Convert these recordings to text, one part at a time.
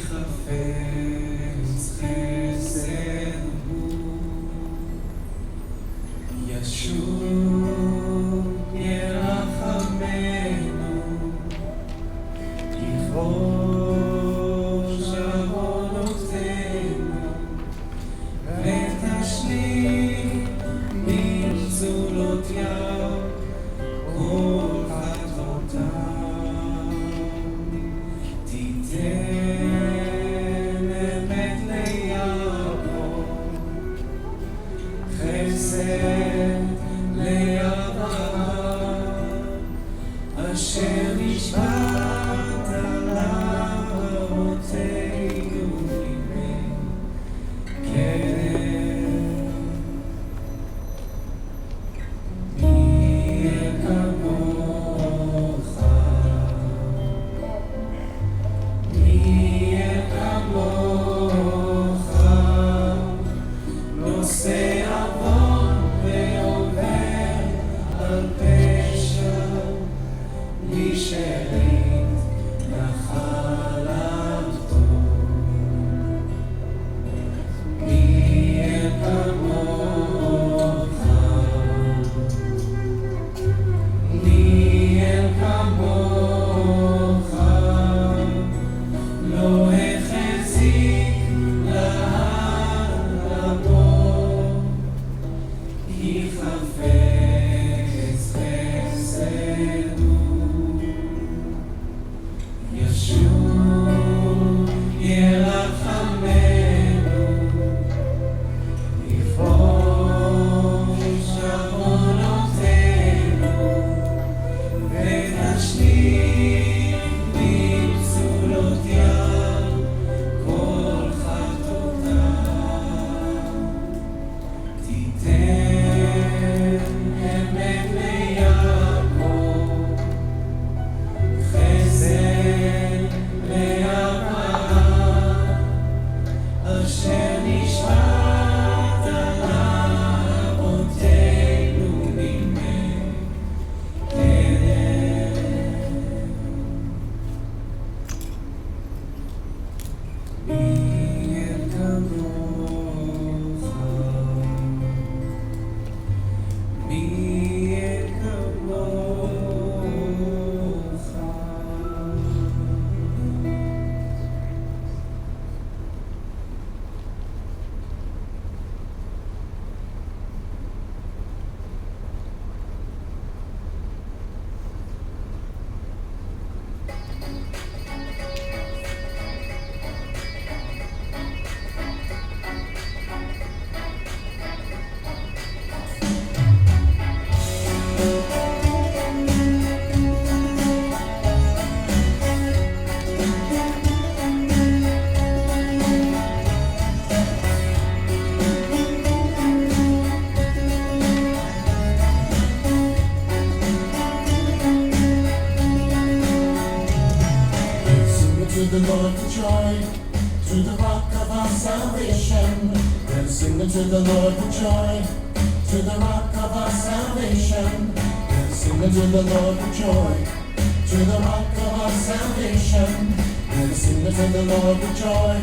חפץ חסד הוא ישוב ירחמנו יכבוש עוונותינו ותשלים מצולותיו כל חטאותיו תיתן אמת ליעקב חסד לאברהם אשר נשבעת לאבותינו בימי קדם מי יהיה כמוך מי יהיה כמוך נושא עוון ועובר על פשע מי שרית נחלתו מי יהיה כמוך מי יהיה כמוך לא החזיק להרבות כי חפץ חסד הוא ישוב ירחמנו יכבוש עוונותינו ותשלים מצולותיו כל חטאותיו תיתן אמת ליעקב חסד לאברהם אשר נשבעת לאבותינו בימי קדם מי יהיה כמוך מי יהיה כמוך To the Lord for joy, to the rock of our salvation. Let us sing unto the Lord for joy, to the rock of our salvation. Let us sing unto the Lord for joy, to the rock of our salvation. Let us sing unto the Lord for joy,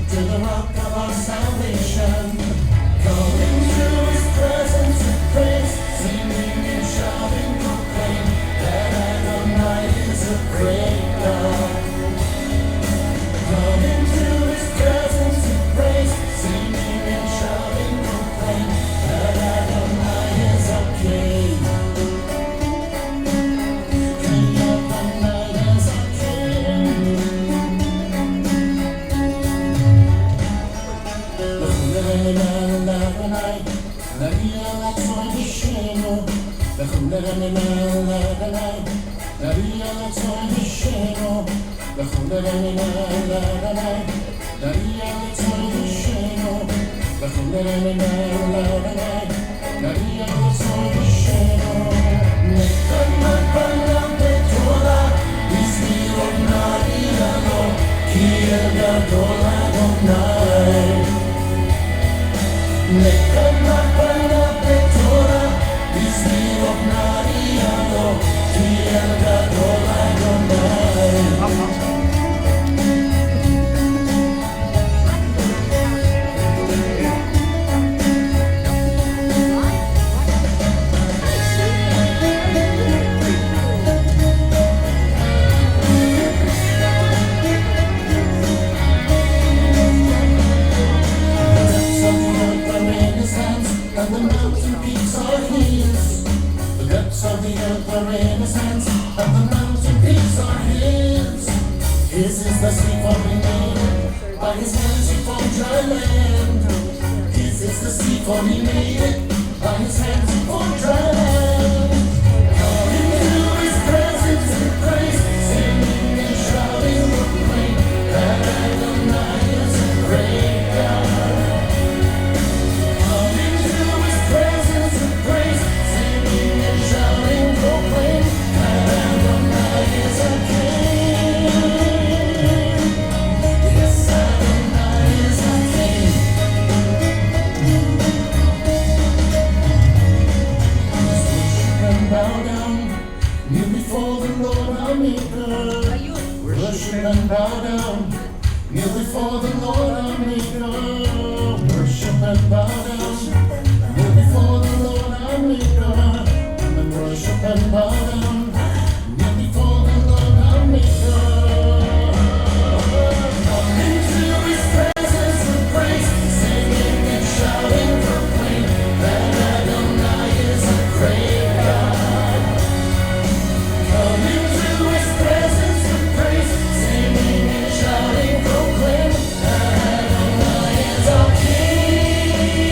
to the rock of our salvation. Come into His presence with praise, singing and shouting, proclaim that Adonai is a great God. Come into His presence with praise, singing and shouting, proclaim that Adonai is our King. King Adonai is our King. are in his hands, and the mountain peaks are his. His is the sea for me, by his hands he formed dry land. His is the sea for me made, by his hands he formed dry land. Come into his presence with praise, singing and shouting, proclaim that Adonai is a great God. Come into his presence with praise, singing and shouting, proclaim that Adonai is a king. Yes, Adonai is a king. And bow down, kneel before the Lord our Maker. Worship and bow down, kneel before the Lord our Maker. Worship and bow down, kneel before the Lord our Maker. And worship and bow down, kneel before the Lord our Maker. Come into his presence with praise, singing and shouting, proclaim that Adonai is a great God. Come into his presence with praise, singing and shouting, proclaim that Adonai is our King.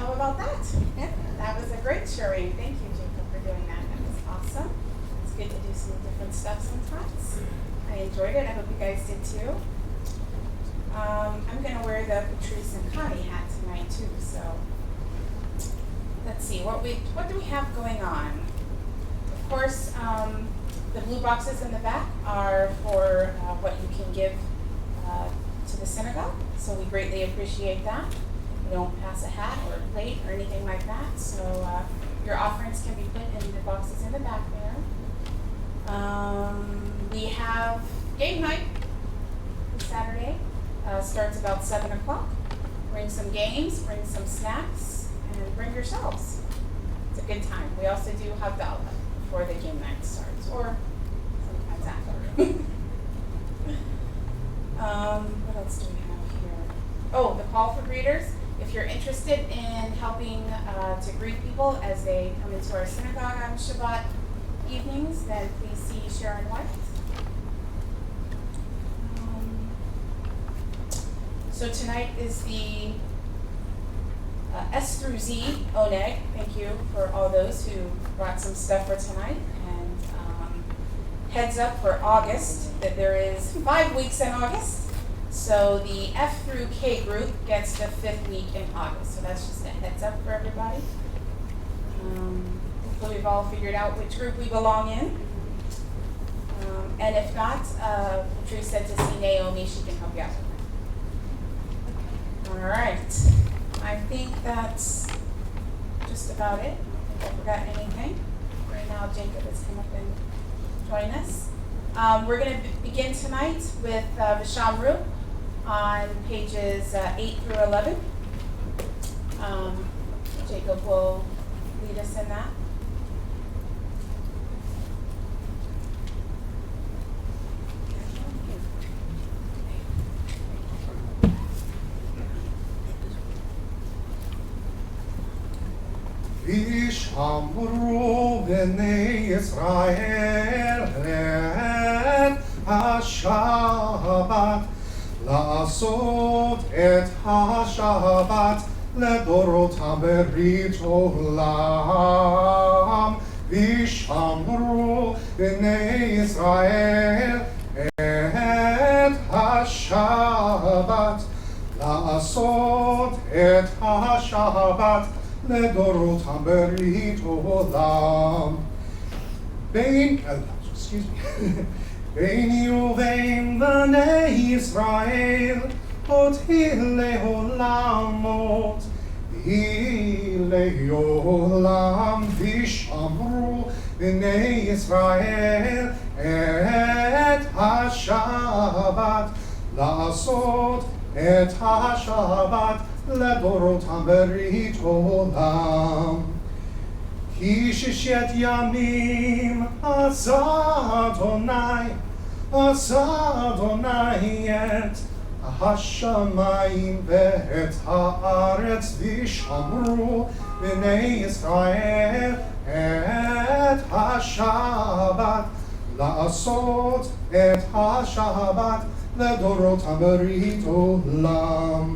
how about that? Yeah, that was a great showing. Thank you, Jacob, for doing that. That was awesome. It's good to do some different stuff sometimes. I enjoyed it. I hope you guys did too. I'm going to wear the Patrice and Connie hat tonight too. So let's see what do we have going on. Of course, the blue boxes in the back are for what you can give to the synagogue. So we greatly appreciate that. We don't pass a hat or a plate or anything like that. So your offerings can be put in the boxes in the back there. We have game night this Saturday. Starts about 7 o'clock. Bring some games, bring some snacks, and bring yourselves. It's a good time. We also do Havdalah before the game night starts, or sometimes after. What else do we have here? Oh, the call for greeters. If you're interested in helping to greet people as they come into our synagogue on Shabbat evenings, then please see Sharon White. So tonight is the S through Z Oneg. Thank you for all those who brought some stuff for tonight. And heads up for August that there is 5 weeks in August. So the F through K group gets the 5th week in August. So that's just a heads up for everybody. Hopefully we've all figured out which group we belong in. And if not, Patrice said to see Naomi, she can help you out with that. All right, I think that's just about it. I don't think I forgot anything. Right now, Jacob has come up and joined us. We're going to begin tonight with Vishamru on pages 8 through 11. Jacob will lead us in that. Vishamru b'nei Yisrael et ha-Shabbat la'asot et ha-Shabbat ledorotam berit olam. Vishamru b'nei Yisrael et ha-Shabbat la'asot et ha-Shabbat לדורותם ברית עולם. excuse me. ביני ובין בני ישראל אותי לעולמות. לעולם וישמרו בני ישראל את השבת לעשות את השבת לדורותם ברית עולם. כי 6 ימים עשה אדוני את השמיים ואת הארץ וישמרו בני ישראל את השבת לעשות את השבת לדורותם ברית עולם.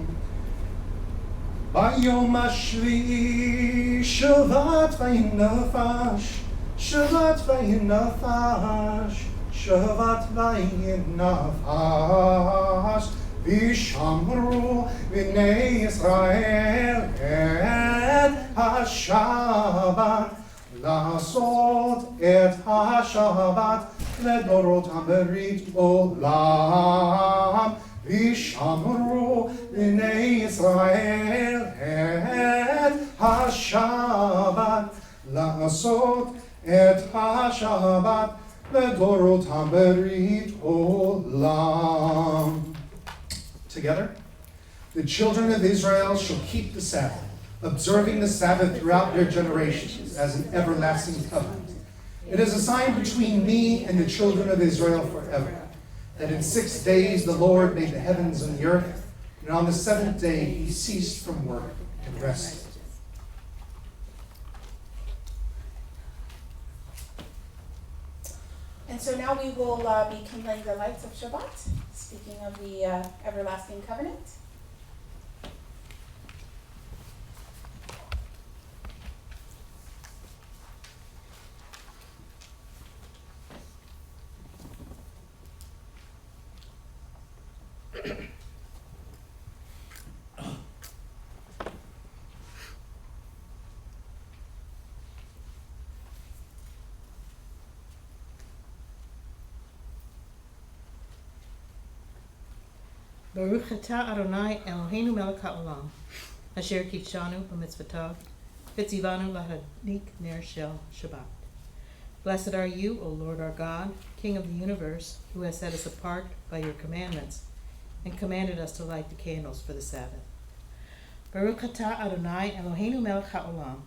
ביום השביעי שבת וינפש, שבת וינפש, שבת וינפש, וישמרו בני ישראל את השבת, לעשות את השבת לדורותם ברית עולם. וישמרו בני ישראל את השבת, לעשות את השבת לדורותם ברית עולם. Together, the children of Israel shall keep the Sabbath, observing the Sabbath throughout their generations as an everlasting covenant. It is a sign between me and the children of Israel forever, that in 6 days the Lord made the heavens and the earth, and on the 7th day he ceased from work and rested. And so now we will be kindling the lights of Shabbat, speaking of the everlasting covenant. Baruch atah Adonai Eloheinu melech haolam, asher kitshanu b'mitzvotav, v'tzivanu lahadik ner shel Shabbat. Blessed are you, O Lord our God, King of the universe, who has set us apart by your commandments, and commanded us to light the candles for the Sabbath. Baruch atah Adonai Eloheinu melech haolam,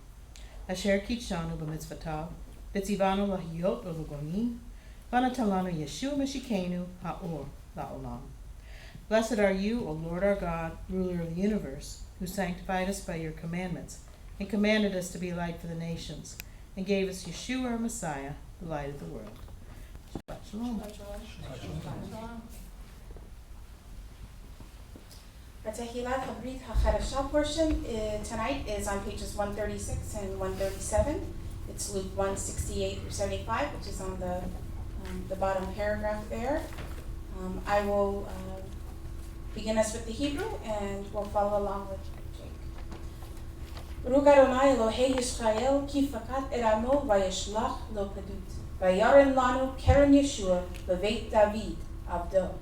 asher kitshanu b'mitzvotav, v'tzivanu lahiyot ulugonim, v'natan lanu Yeshua Meshikenu ha'or la'olam. Blessed are you, O Lord our God, ruler of the universe, who sanctified us by your commandments, and commanded us to be a light for the nations, and gave us Yeshua our Messiah, the light of the world. Shabbat shalom. Our Tehillah Habrit HaChadashah portion tonight is on pages 136 and 137. It's Luke 168 through 75, which is on the bottom paragraph there. I will begin us with the Hebrew, and we'll follow along with Jake. Baruch Adonai Elohei Yisrael ki fakat eramo vayishlach lo padut vayaren lanu keren Yeshua beveit David avdo.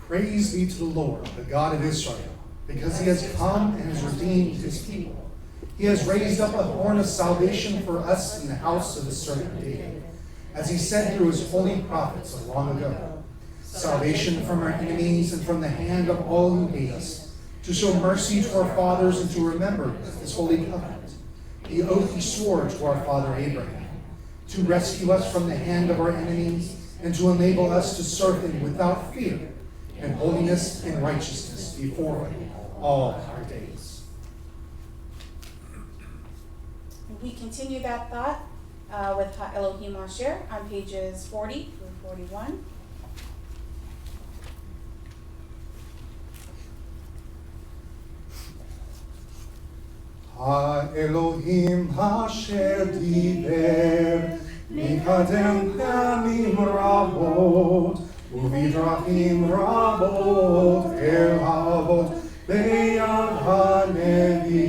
Praise be to the Lord, the God of Israel, because he has come and has redeemed his people. He has raised up a horn of salvation for us in the house of his servant David, as he said through his holy prophets of long ago. Salvation from our enemies and from the hand of all who hate us, to show mercy to our fathers and to remember his holy covenant, the oath he swore to our father Abraham, to rescue us from the hand of our enemies and to enable us to serve him without fear and holiness and righteousness before him all our days. We continue that thought with Ha-Elohim Asher on pages 40 through 41. האלוהים אשר דיבר מקדם פעמים רבות ובדרכים רבות אל האבות ביד הנביאים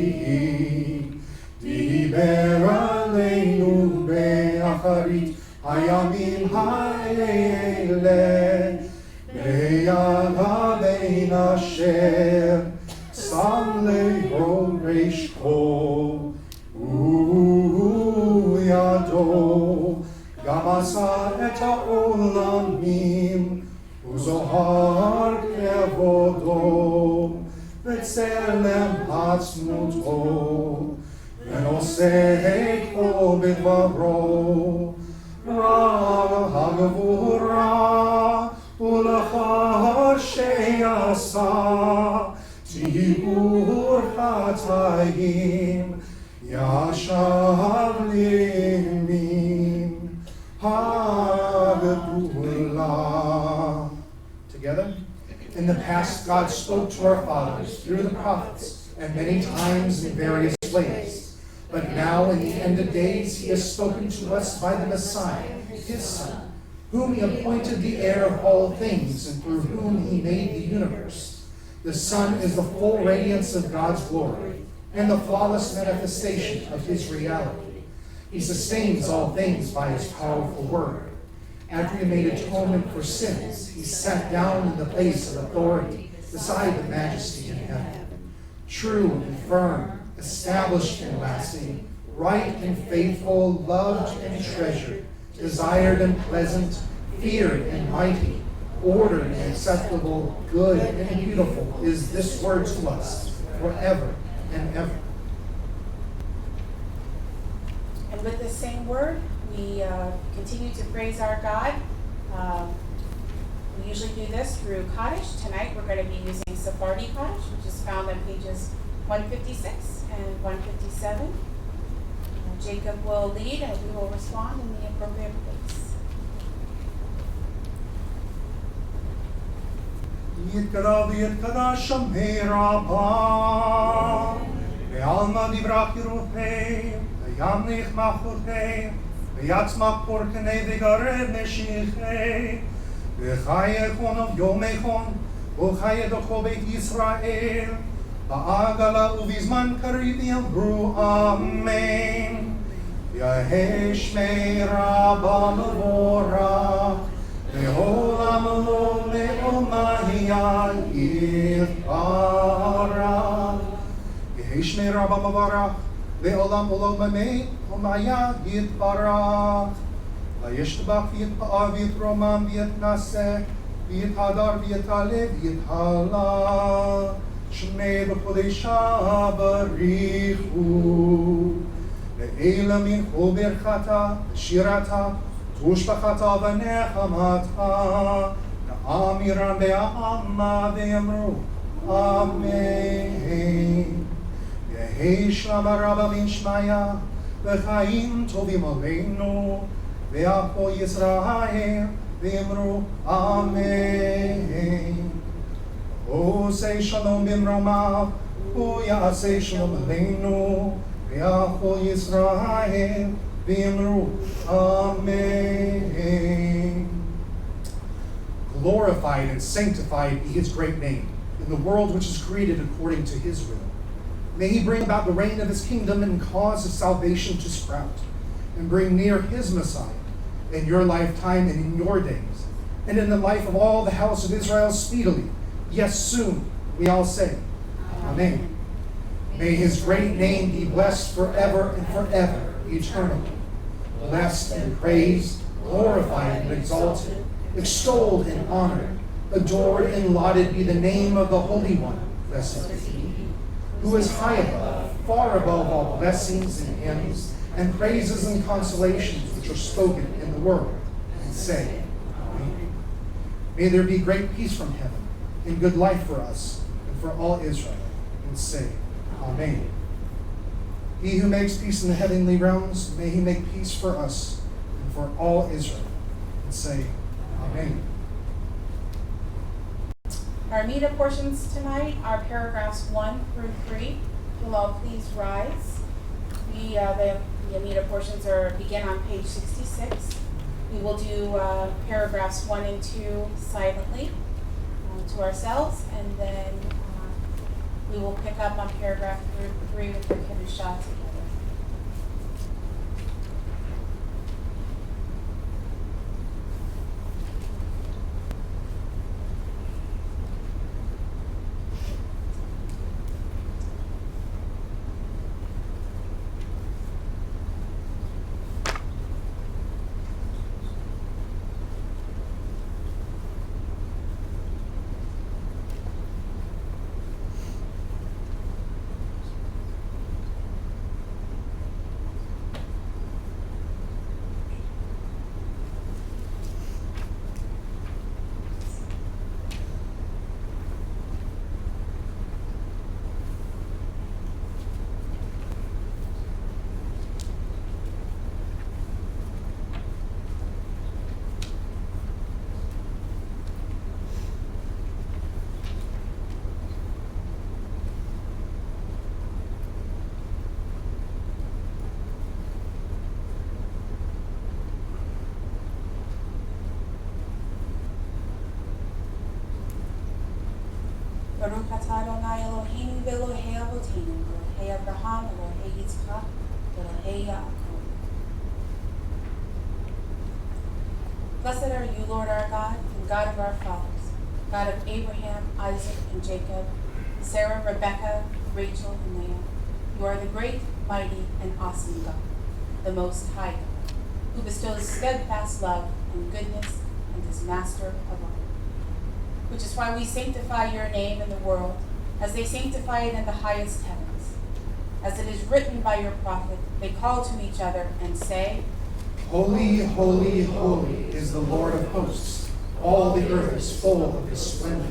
דיבר עלינו באחרית הימים האלה ביד הבן אשר שם לו ריש חול וידו גם עשה את העולמים וזוהר כבודו וצלם עצמותו ונושא כל בדברו רע הגבורה ולאחר שעשה טיהור חטאים ישב לימין הגדולה. Together? In the past, God spoke to our fathers through the prophets and many times in various ways. But now, in the end of days, he has spoken to us by the Messiah, his Son, whom he appointed the heir of all things and through whom he made the universe. The Son is the full radiance of God's glory and the flawless manifestation of his reality. He sustains all things by his powerful word. After he made atonement for sins, he sat down in the place of authority beside the majesty in heaven. True and firm, established and lasting, right and faithful, loved and treasured, desired and pleasant, feared and mighty, ordered and acceptable, good and beautiful is this word to us forever and ever. And with this same word, we continue to praise our God. We usually do this through Kaddish. Tonight we're going to be using Sephardi Kaddish, which is found on pages 156 and 157. Jacob will lead and we will respond in the appropriate place. יתקרא ויתקדש שמי רבה ועלמא דברה חירופי וימליך מחורתי ויצמח פורקני וגרב נשיכי וחי יכון יומכון וחי דרכו בית ישראל בעגלה ובזמן קריב יאמרו אמן יהי שמי רבה מבורך לעולם לא לעולמיה יתברך. יהי שמי רבה מברך, לעולם ולעולמי עולמיה יתברך. וישתבח ויתפאר ויתרומם ויתנשא ויתהדר ויתעלה ויתהלל. שמי בקודשה בריחו. לעילה מנחו ברכתה ושירתה ושבחתה ונחמתה. נאמירן בעמה ויאמרו אמן. יהי שלום הרבה מן שמיא וחיים טובים עלינו ועמו ישראל ואמרו אמן. עושה שלום במרומיו ויעשה שלום עלינו ועמו ישראל ואמרו amen. Glorified and sanctified be his great name in the world which is created according to his will. May he bring about the reign of his kingdom and cause his salvation to sprout, and bring near his Messiah in your lifetime and in your days, and in the life of all the house of Israel speedily, yes, soon, we all say, amen. May his great name be blessed forever and forever, eternally. Blessed and praised, glorified and exalted, extolled and honored, adored and lauded be the name of the Holy One, blessed be he, who is high above, far above all blessings and hymns, and praises and consolations which are spoken in the world, and say, amen. May there be great peace from heaven, and good life for us, and for all Israel, and say, amen. He who makes peace in the heavenly realms, may he make peace for us and for all Israel. And say, amen. Our media portions tonight are paragraphs 1 through 3. Will all please rise. The media portions begin on page 66. We will do paragraphs 1 and 2 silently to ourselves, and then we will pick up on paragraph 3 with the Kedusha together. Baruch atah Adonai Eloheinu v'Elohei Avoteinu, Elohei Abraham, Elohei Yitzchak, Elohei Yaakov. Blessed are you, Lord our God, and God of our fathers, God of Abraham, Isaac, and Jacob, Sarah, Rebekah, Rachel, and Leah. You are the great, mighty, and awesome God, the Most High God, who bestows steadfast love and goodness and is master of all. Which is why we sanctify your name in the world, as they sanctify it in the highest heavens. As it is written by your prophet, they call to each other and say, Holy, holy, holy is the Lord of hosts. All the earth is full of his splendor.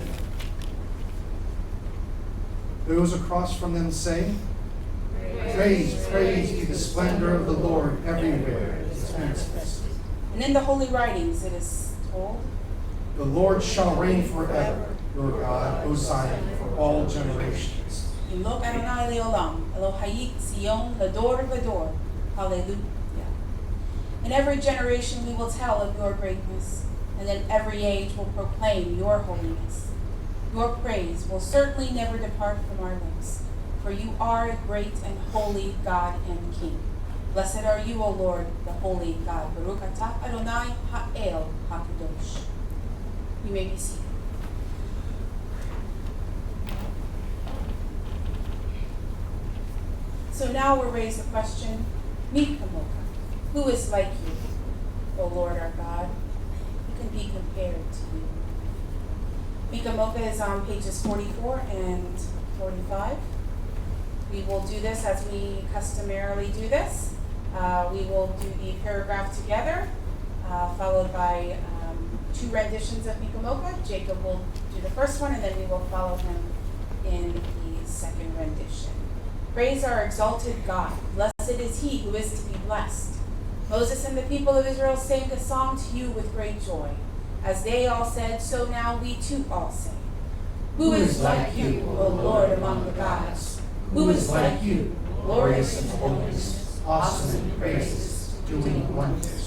Those across from them say, Praise, praise be the splendor of the Lord everywhere. His manifest. And in the holy writings it is told, The Lord shall reign forever, your God, O Zion, for all generations. Imlok Adonai leolam, Elohayik Zion lador vador. Hallelujah. In every generation we will tell of your greatness, and in every age will proclaim your holiness. Your praise will certainly never depart from our lips, for you are a great and holy God and King. Blessed are you, O Lord, the holy God. Baruch atah Adonai ha'el hakadosh. You may be seated. So now we'll raise the question, Mikamoka, who is like you, O Lord our God? Who can be compared to you? Mikamoka is on pages 44 and 45. We will do this as we customarily do this. We will do the paragraph together, followed by 2 renditions of Mikamoka. Jacob will do the first one, and then we will follow him in the second rendition. Praise our exalted God. Blessed is he who is to be blessed. Moses and the people of Israel sang a song to you with great joy. As they all said, so now we too all sing. Who is like you, O Lord, among the gods? Who is like you, glorious in holiness, awesome in praises, doing wonders?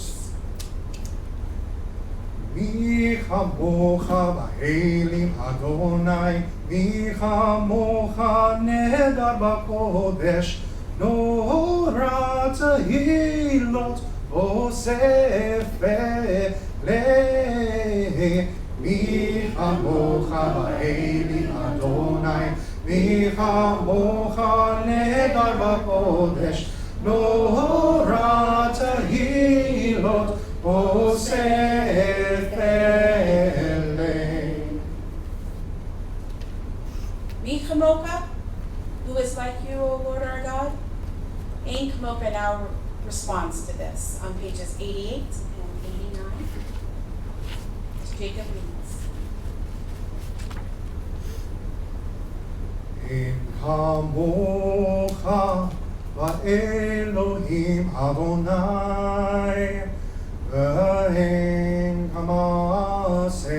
מי כמוך באלים אדוני, מי כמוך נהדר בקודש, נורא תהילות עושה פלא. מי כמוך באלים אדוני, מי כמוך נהדר בקודש, נורא תהילות עושה Kamoka, who is like you, O Lord our God? Ain Kamoka now responds to this on pages 88 and 89. Jacob reads. אין כמוך באלוהים אדוני, ואין כמעשיך.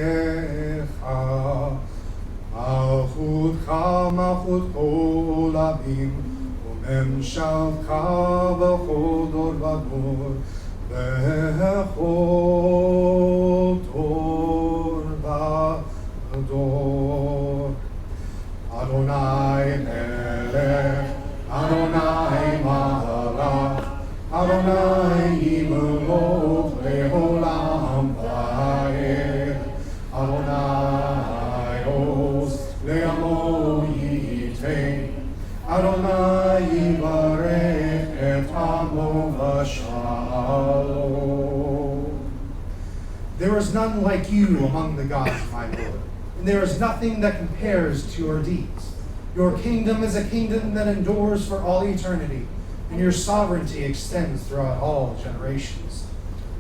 מלכותך מלכות כל עמים, וממשלך בכל דור ודור, בכל דור ודור. אדוני מלך, אדוני מלך, אדוני ימלוך לעולם ועד. אדוני עוז לעמו ייתן, אדוני יברך את עמו בשלום. There is none like you among the gods, my Lord, and there is nothing that compares to your deeds. Your kingdom is a kingdom that endures for all eternity, and your sovereignty extends throughout all generations.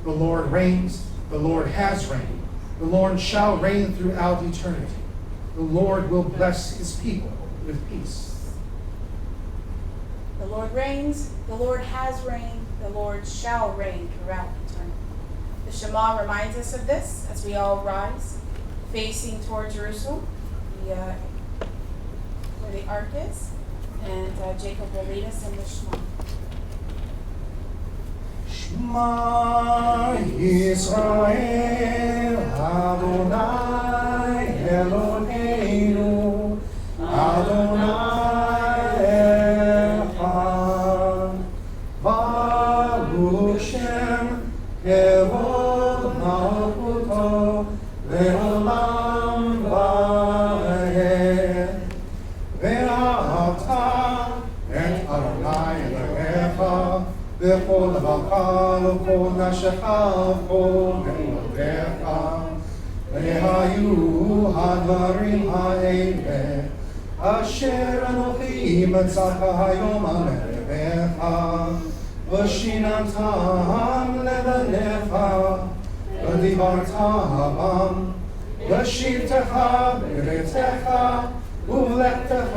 The Lord reigns, the Lord has reigned, the Lord shall reign throughout eternity. The Lord will bless his people with peace. The Lord reigns, the Lord has reigned, the Lord shall reign throughout eternity. The Shema reminds us of this as we all rise, facing toward Jerusalem, where the ark is, and Jacob will lead us in the Shema. Shema Yisrael, Adonai Eloheinu, Adonai Echad. Baruch Shem Kevod Malchuto Le'olam Va'ed. Ve'ahavta et Adonai Elohecha בכל לבבך ובכל נפשך ובכל מאודיך. והיו הדברים האלה אשר אנוכי מצאך היום על לבבך, ושיננתם לבניך, ודיברת בם, בשבתך בביתך, ובלכתך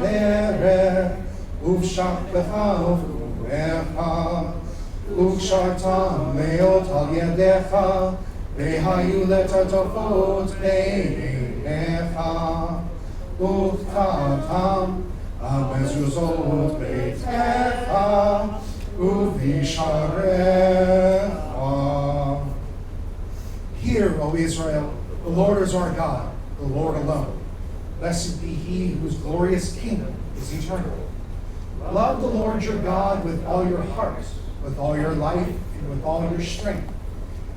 בדרך, ובשכבך וקשרת מאות על ידיך, והיו לטוטפות בעיניך, וכתבתם על מזוזות ביתך ובשעריך. Hear, O Israel, the Lord is our God, the Lord alone. Blessed be he whose glorious kingdom is eternal. Love the Lord your God with all your heart, with all your life, and with all your strength.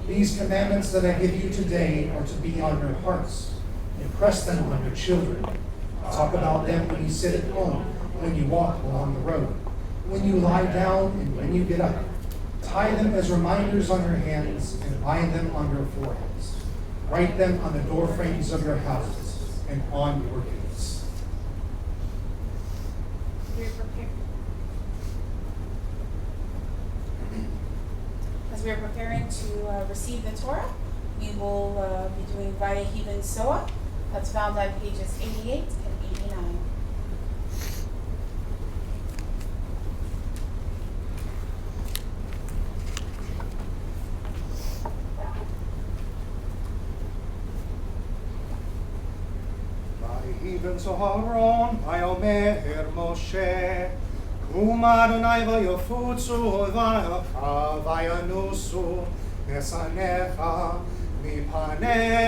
These commandments that I give you today are to be on your hearts. Impress them on your children. Talk about them when you sit at home, when you walk along the road, when you lie down and when you get up. Tie them as reminders on your hands and bind them on your foreheads. Write them on the doorframes of your houses and on your gates. As we are preparing to receive the Torah, we will be doing Vayehi ben Soah. That's found on pages 88 and 89. ויבן צהרון ויאמר משה קום אדוני ויפוצו אויביך וינוסו משנאיך מפניך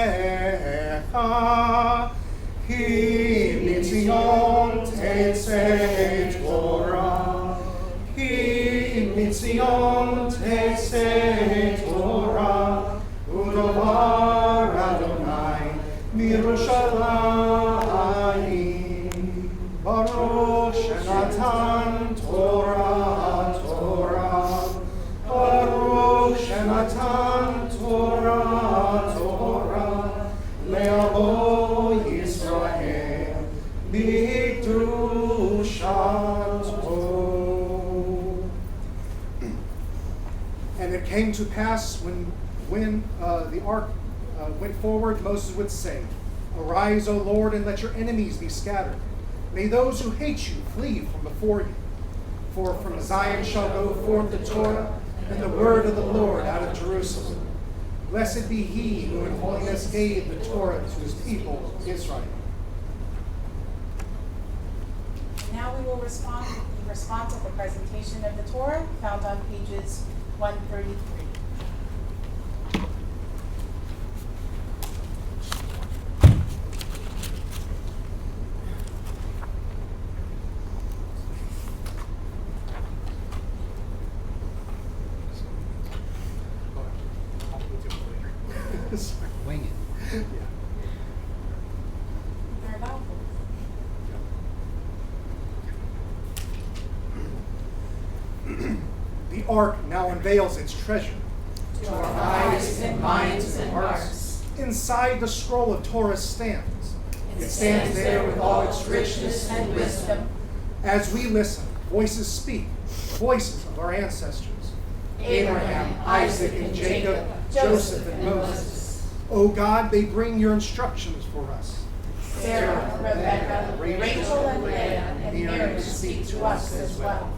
כי מציון תצא תורה כי מציון תצא תורה ודבר אדוני מירושלים ברוך שנתן תורה תורה ברוך שנתן תורה תורה לעמו ישראל בקדושתו. And it came to pass when the ark went forward, Moses would say, Arise, O Lord, and let your enemies be scattered. May those who hate you flee from before you. For from Zion shall go forth the Torah and the word of the Lord out of Jerusalem. Blessed be he who in holiness gave the Torah to his people, Israel. Now we will respond with the response of the presentation of the Torah, found on pages 133. Wing it. Very well. The ark now unveils its treasure. To our eyes and minds and hearts. Inside the scroll of Torah stands. It stands there with all its richness and wisdom. As we listen, voices speak, voices of our ancestors. Abraham, Isaac, and Jacob, Joseph, and Moses. O God, they bring your instructions for us. Sarah, Rebecca, Rachel, and Leah, and Mary speak to us as well.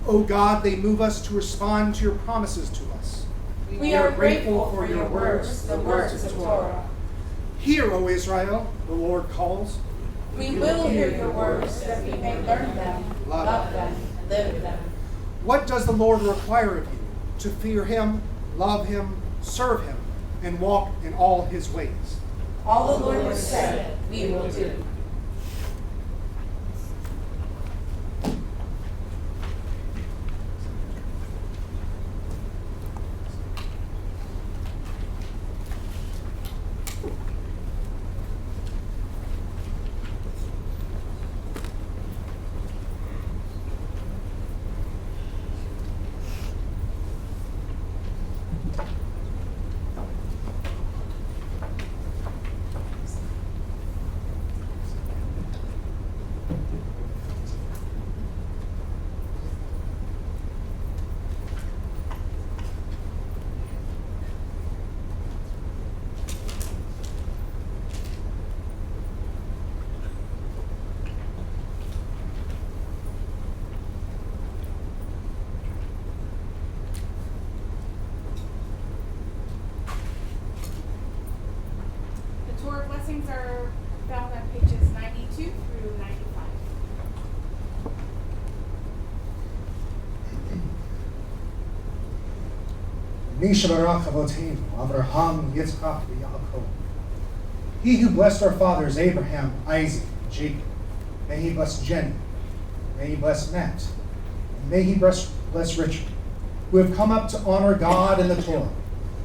O God, they move us to respond to your promises to us. We are grateful for your words, the words of Torah. Hear, O Israel, the Lord calls. We will hear your words that we may learn them, love them, live them. What does the Lord require of you? To fear him, love him, serve him, and walk in all his ways. All the Lord has said, we will do. Torah blessings are found on pages 92 through 95. Mishabarach Avotenu, Avraham, Yitzchak, Yaakov. He who blessed our fathers, Abraham, Isaac, and Jacob, may he bless Jenny, may he bless Matt, and may he bless Richard, who have come up to honor God and the Torah.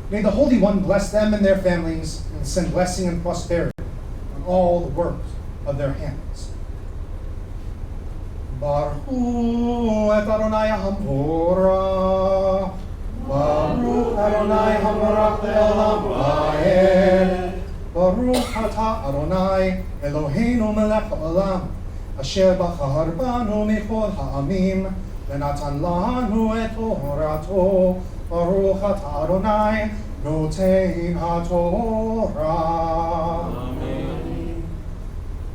May the Holy One bless them and their families and send blessing and prosperity on all the works of their hands. Baruch et Adonai Hamorah. Baruch Adonai Hamorah le'olam va'ed. Baruch atah Adonai Eloheinu melech haolam, asher bachar banu michol ha'amim, ונתן לנו את תורתו. Baruch atah Adonai noten haTorah. Amen.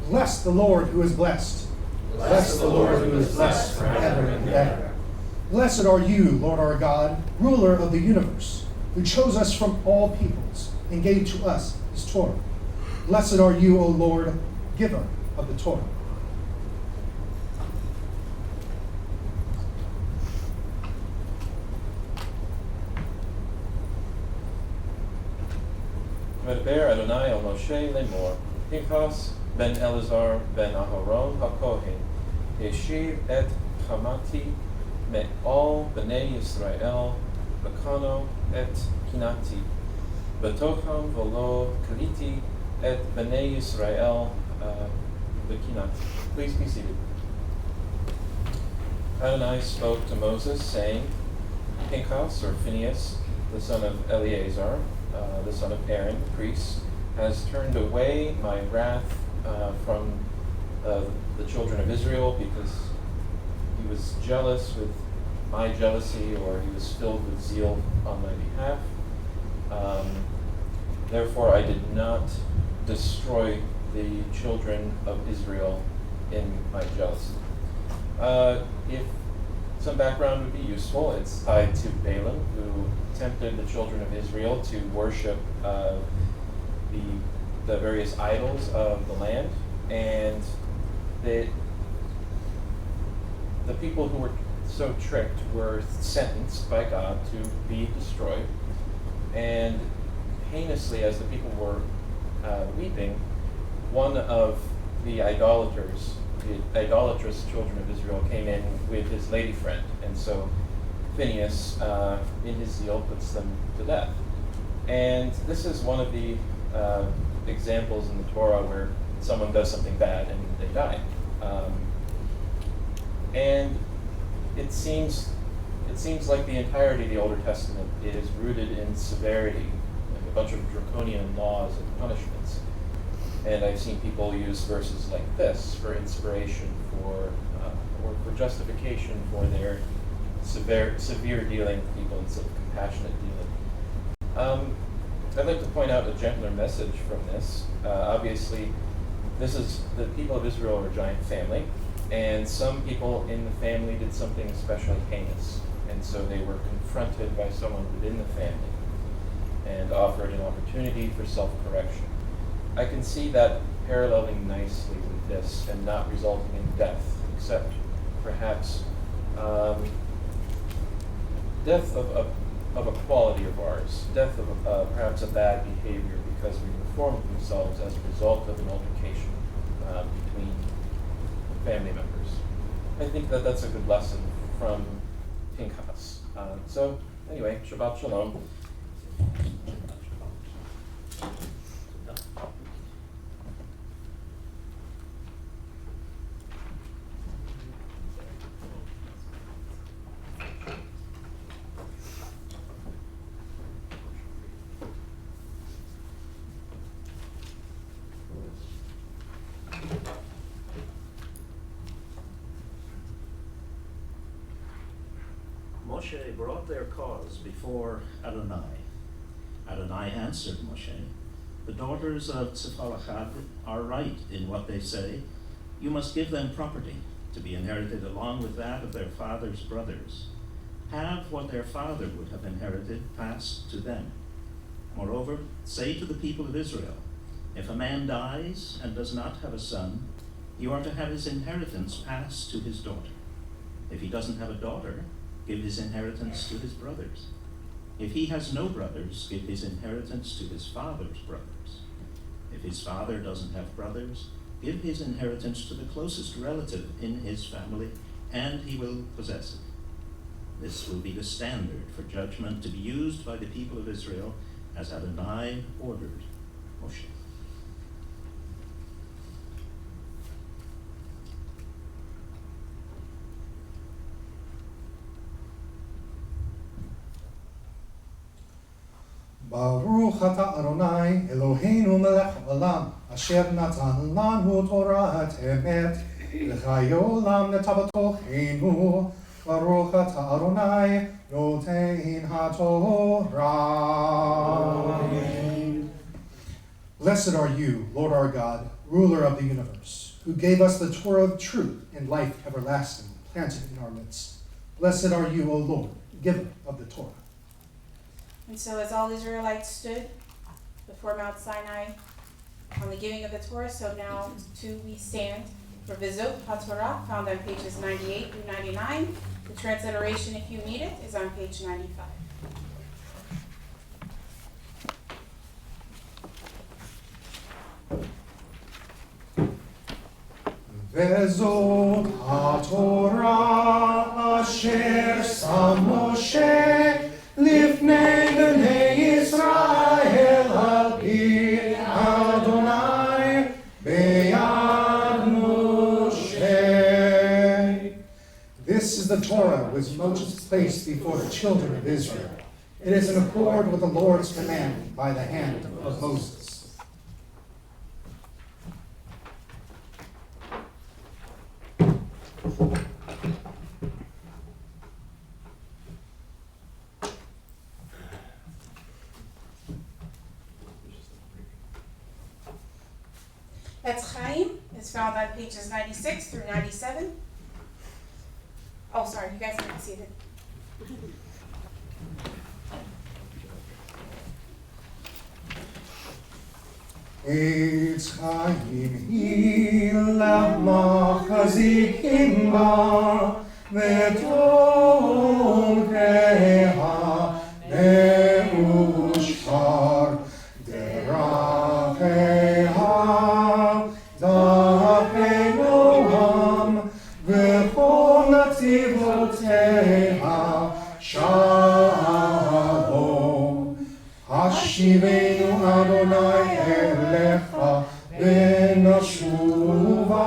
Bless the Lord who is blessed. Bless the Lord who is blessed forever and ever. Blessed are you, Lord our God, ruler of the universe, who chose us from all peoples and gave to us his Torah. Blessed are you, O Lord, giver of the Torah. Medber Adonai el Moshe lemor, Pinchas ben Elazar ben Aharon haKohen, Yeshiv et Chamati me'ol b'nei Yisrael, Bekano et Kinati, Betocham v'lo Kaliti et b'nei Yisrael Bekinati. Please be seated. Adonai spoke to Moses, saying, Pinchas, or Phinehas, the son of Eleazar, the son of Aaron, the priest, has turned away my wrath from the children of Israel because he was jealous with my jealousy, or he was filled with zeal on my behalf. Therefore, I did not destroy the children of Israel in my jealousy. If some background would be useful, it's tied to Balaam, who tempted the children of Israel to worship the various idols of the land, and the people who were so tricked were sentenced by God to be destroyed. And heinously, as the people were weeping, one of the idolatrous children of Israel came in with his lady friend, and so Phinehas, in his zeal, puts them to death. And this is one of the examples in the Torah where someone does something bad and they die. And it seems like the entirety of the Older Testament is rooted in severity, like a bunch of draconian laws and punishments. And I've seen people use verses like this for inspiration or for justification for their severe dealing with people instead of compassionate dealing. I'd like to point out a gentler message from this. Obviously, this is the people of Israel are a giant family, and some people in the family did something especially heinous, and so they were confronted by someone within the family and offered an opportunity for self-correction. I can see that paralleling nicely with this and not resulting in death, except perhaps death of a quality of ours, death of perhaps a bad behavior because we reformed themselves as a result of an altercation between family members. I think that that's a good lesson from Pinchas. So anyway, Shabbat Shalom. Moshe brought their cause before Adonai. Adonai answered Moshe, "The daughters of Tziphalachad are right in what they say. You must give them property to be inherited along with that of their father's brothers. Have what their father would have inherited passed to them. Moreover, say to the people of Israel, if a man dies and does not have a son, you are to have his inheritance passed to his daughter. If he doesn't have a daughter, give his inheritance to his brothers. If he has no brothers, give his inheritance to his father's brothers. If his father doesn't have brothers, give his inheritance to the closest relative in his family, and he will possess it. This will be the standard for judgment to be used by the people of Israel as Adonai ordered Moshe. Baruch ata Adonai Eloheinu melech haolam asher natan lanu Torah emet l'chayo olam netabatochenu Baruch ata Adonai notein haTorah. Blessed are you, Lord our God, ruler of the universe, who gave us the Torah of truth and life everlasting, planted in our midst. Blessed are you, O Lord, giver of the Torah. And so as all Israelites stood before Mount Sinai on the giving of the Torah, so now too we stand for Vizot HaTorah, found on pages 98 through 99. The transliteration, if you need it, is on page 95. Vezot HaTorah asher sam Moshe Lifnei bnei Yisrael al pi Adonai beyad Moshe. This is the Torah which Moses placed before the children of Israel. It is in accord with the Lord's command by the hand of Moses. Etz Chaim is found on pages 96 through 97. Oh, sorry, you guys haven't seen it. Etz Chaim ilama chazikim ba v'tom kreha neushkar deracheha da'pei noam v'chol nativoteiha shalom. Hashivenu Adonai elecha v'nashuva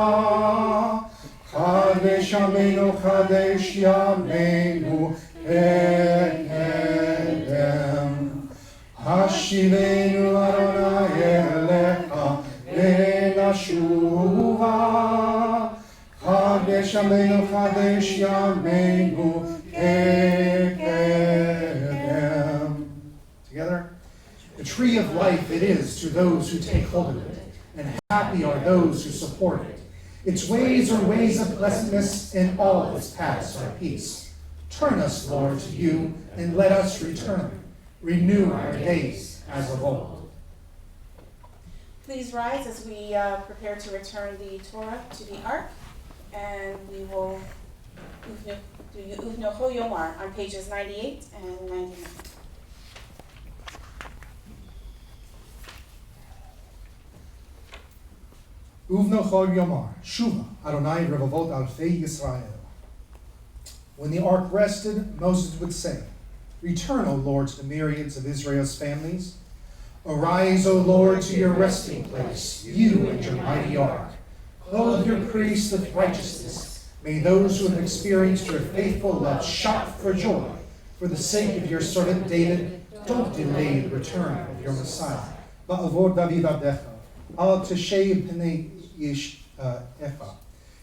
Chadesh Yameinu Chadesh Yameinu Ekedem. Hashivenu Adonai elecha v'nashuva Chadesh Yameinu Chadesh Yameinu Ekedem. Together. The tree of life it is to those who take hold of it, and happy are those who support it. Its ways are ways of blessedness, and all its paths are peace. Turn us, Lord, to you, and let us return. Renew our days as of old. Please rise as we prepare to return the Torah to the Ark, and we will do Uvnocho Yomar on pages 98 and 99. Uvnochol Yomar, Shuva, Adonai Revavot Alfei Yisrael. When the ark rested, Moses would say, Return, O Lord, to the myriads of Israel's families. Arise, O Lord, to your resting place, you and your mighty ark. Clothe your priests with righteousness. May those who have experienced your faithful love shout for joy. For the sake of your servant David, don't delay the return of your Messiah. Ba'avor David Abdecha, al teshei p'nei Yish Efa.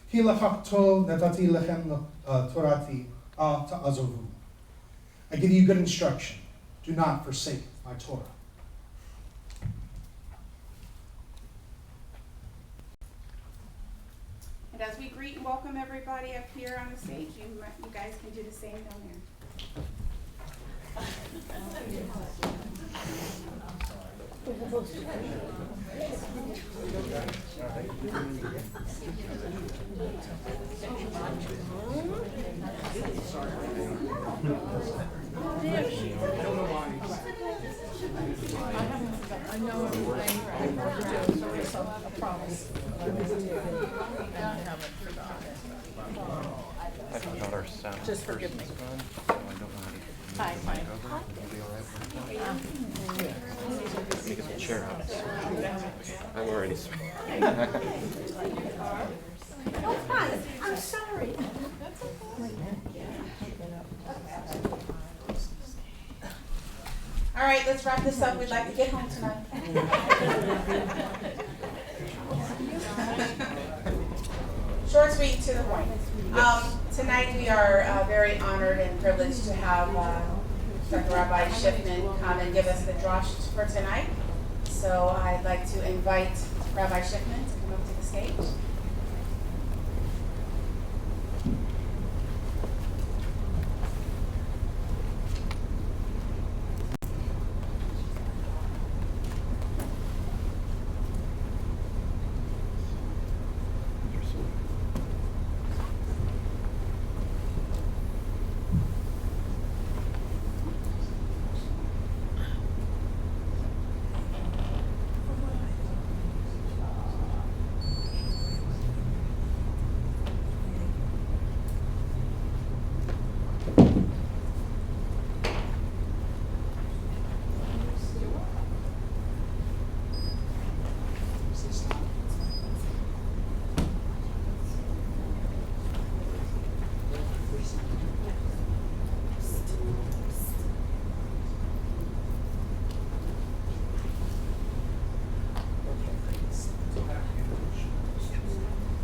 Ki lachakto netati lechem torati al ta'azovu. I give you good instruction. Do not forsake my Torah. And as we greet and welcome everybody up here on the stage, you guys can do the same down there. I know everything I want to do, so it's a promise. I haven't forgotten. daughter's sound. Just forgive me. person's gone, so I don't know how to move Hi, the mic over. You'll be all right with that? Let me get the chair out. I'm already Oh, hi, I'm sorry. All right, let's wrap this up. We'd like to get home tonight. Short, sweet, to the point. Tonight we are very honored and privileged to have Dr. Rabbi Schiffman come and give us the drosh for tonight. So I'd like to invite Rabbi Schiffman to come up to the stage.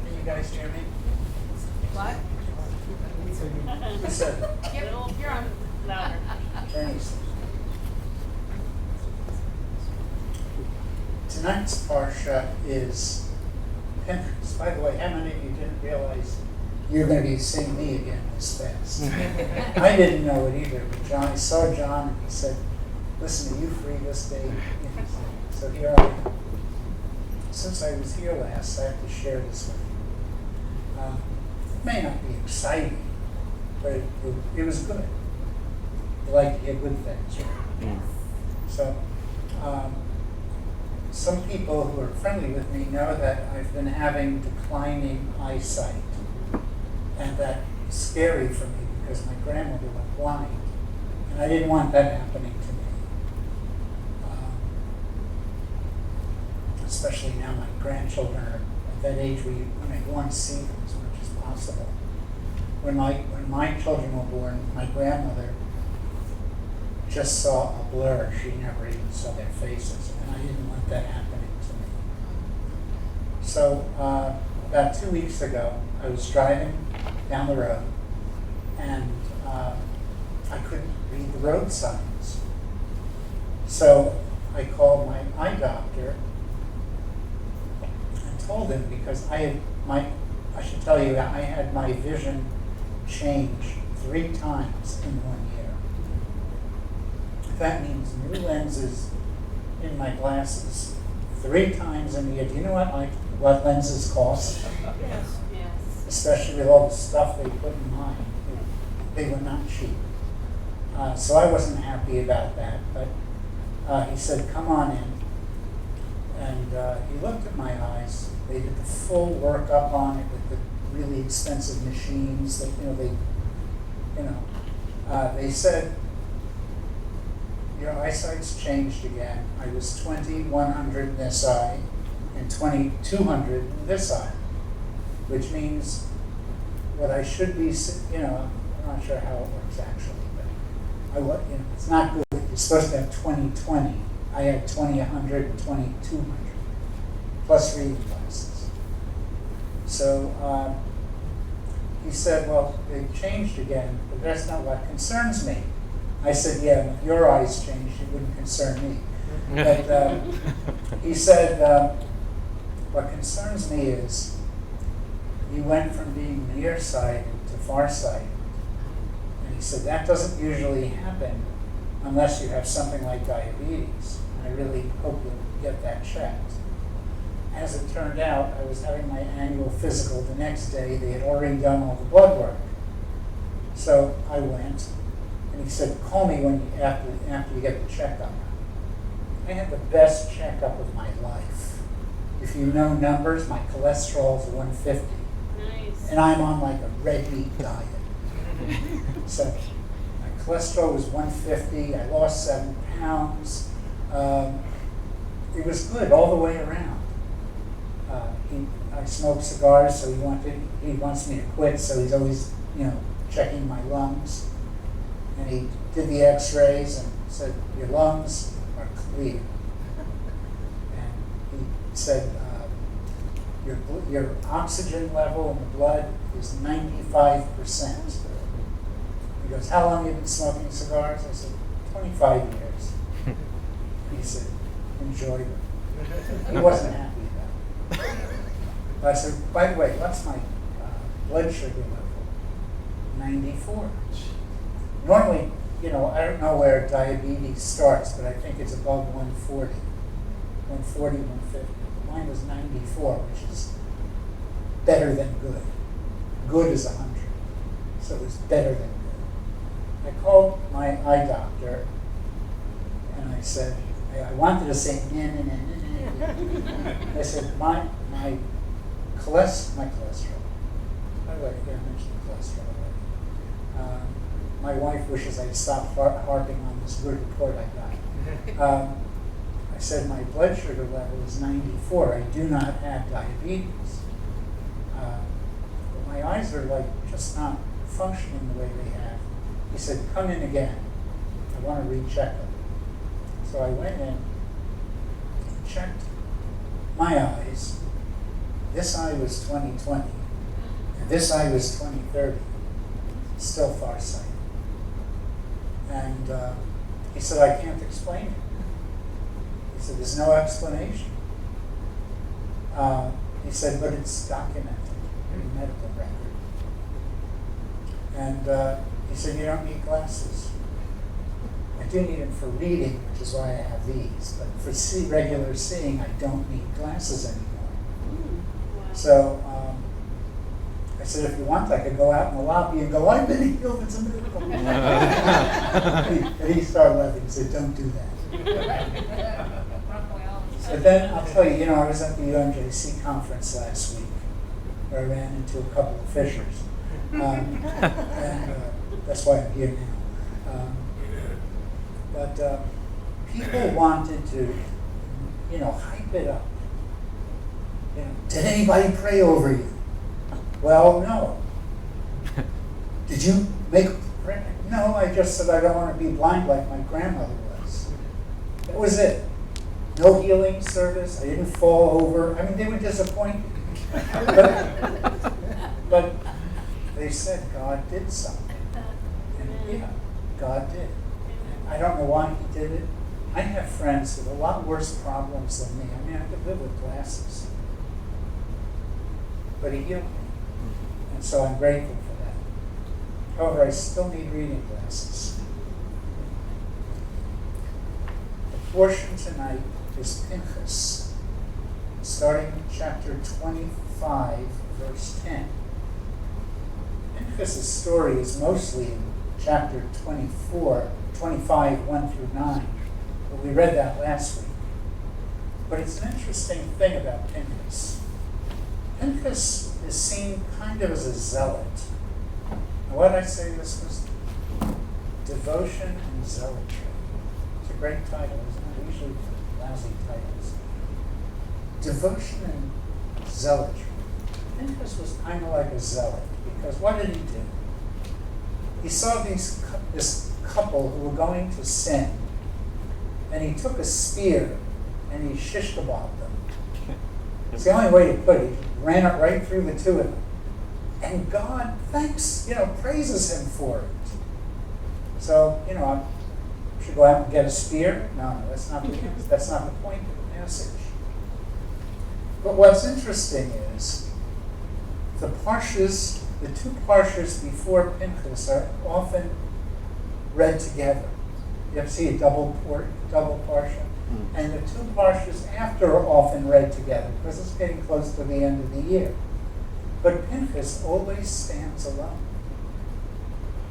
Can you guys hear me? What? Who said that? You're on louder. Denny's. Tonight's parsha is Pinchas. By the way, how many of you didn't realize you're going to be seeing me again this fast? I didn't know it either, but I saw John and he said, "Listen, are you free this day?" So here I am. Since I was here last, I have to share this with you. It may not be exciting, but it was good. I like to hear good things, right? So, some people who are friendly with me know that I've been having declining eyesight. And that's scary for me because my grandmother went blind. And I didn't want that happening to me. Especially now my grandchildren are at that age where I want to see them as much as possible. When my children were born, my grandmother just saw a blur. She never even saw their faces, and I didn't want that happening to me. So about 2 weeks ago, I was driving down the road, and I couldn't read the road signs. So I called my eye doctor and told him, because I should tell you, I had my vision change 3 times in 1 year. That means new lenses in my glasses 3 times in a year. Do you know what lenses cost? Yes. Especially with all the stuff they put in mine. They were not cheap. So I wasn't happy about that, but he said, "Come on in." And he looked at my eyes. They did the full workup on it with the really expensive machines that, they said, "Your eyesight's changed again." I was 20/100 in this eye and 20/200 in this eye, which means what I should be, I'm not sure how it works actually, but it's not good. You're supposed to have 20/20. I had 20/100 and 20/200, plus reading glasses. So he said, "Well, they've changed again, but that's not what concerns me." I said, "Yeah, if your eyes changed, it wouldn't concern me." But he said, "What concerns me is you went from being nearsighted to farsighted." And he said, "That doesn't usually happen unless you have something like diabetes. I really hope you'll get that checked." As it turned out, I was having my annual physical the next day. They had already done all the blood work. So I went, and he said, "Call me after you get the checkup." I had the best checkup of my life. If you know numbers, my cholesterol is 150. Nice. And I'm on like a red meat diet. So my cholesterol was 150. I lost 7 pounds. It was good all the way around. I smoke cigars, so he wants me to quit, so he's always, checking my lungs. And he did the x-rays and said, your lungs are clear. And he said, your oxygen level in the blood is 95%. He goes, how long have you been smoking cigars? I said, 25 years. He said, enjoy them. He wasn't happy about it. I said, by the way, what's my blood sugar level? 94. Normally, I don't know where diabetes starts, but I think it's above 140. 140, 150. Mine was 94, which is better than good. Good is 100. So it was better than good. I called my eye doctor and I said, I wanted to say, I said, my cholesterol. By the way, I mentioned cholesterol already. My wife wishes I'd stop harping on this good report I got. I said my blood sugar level is 94. I do not have diabetes. But my eyes are just not functioning the way they have. He said, come in again. I want to recheck them. So I went in, checked my eyes. This eye was 20/20, and this eye was 20/30. Still farsighted. And he said, I can't explain it. He said, there's no explanation. He said, but it's documented in the medical record. And he said, you don't need glasses. I do need them for reading, which is why I have these. But for regular seeing, I don't need glasses anymore. So I said, if you want, I could go out in the lobby and go, I've been healed, it's a miracle. And he started laughing and said, don't do that. But then I'll tell you, I was at the UMJC conference last week where I ran into a couple of fishers. And that's why I'm here now. But people wanted to, hype it up. Did anybody pray over you? Well, no. Did you make a prayer? No, I just said I don't want to be blind like my grandmother was. That was it. No healing service. I didn't fall over. I mean, they were disappointed. But they said God did something. And God did. I don't know why he did it. I have friends with a lot worse problems than me. I mean, I could live with glasses. But he healed me. And so I'm grateful for that. However, I still need reading glasses. The portion tonight is Pinchas, starting in chapter 25, verse 10. Pinchas' story is mostly in chapter 25, 1 through 9. But we read that last week. But it's an interesting thing about Pinchas. Pinchas is seen kind of as a zealot. Now, what did I say this was? Devotion and zealotry. It's a great title, isn't it? We usually put lousy titles. Devotion and zealotry. Pinchas was kind of like a zealot, because what did he do? He saw this couple who were going to sin, and he took a spear and he shish kebabbed them. It's the only way to put it. He ran it right through the two of them. And God praises him for it. So, I should go out and get a spear? No, that's not the point of the passage. But what's interesting is the two parshas before Pinchas are often read together. You ever see a double parsha? And the two parshas after are often read together because it's getting close to the end of the year. But Pinchas always stands alone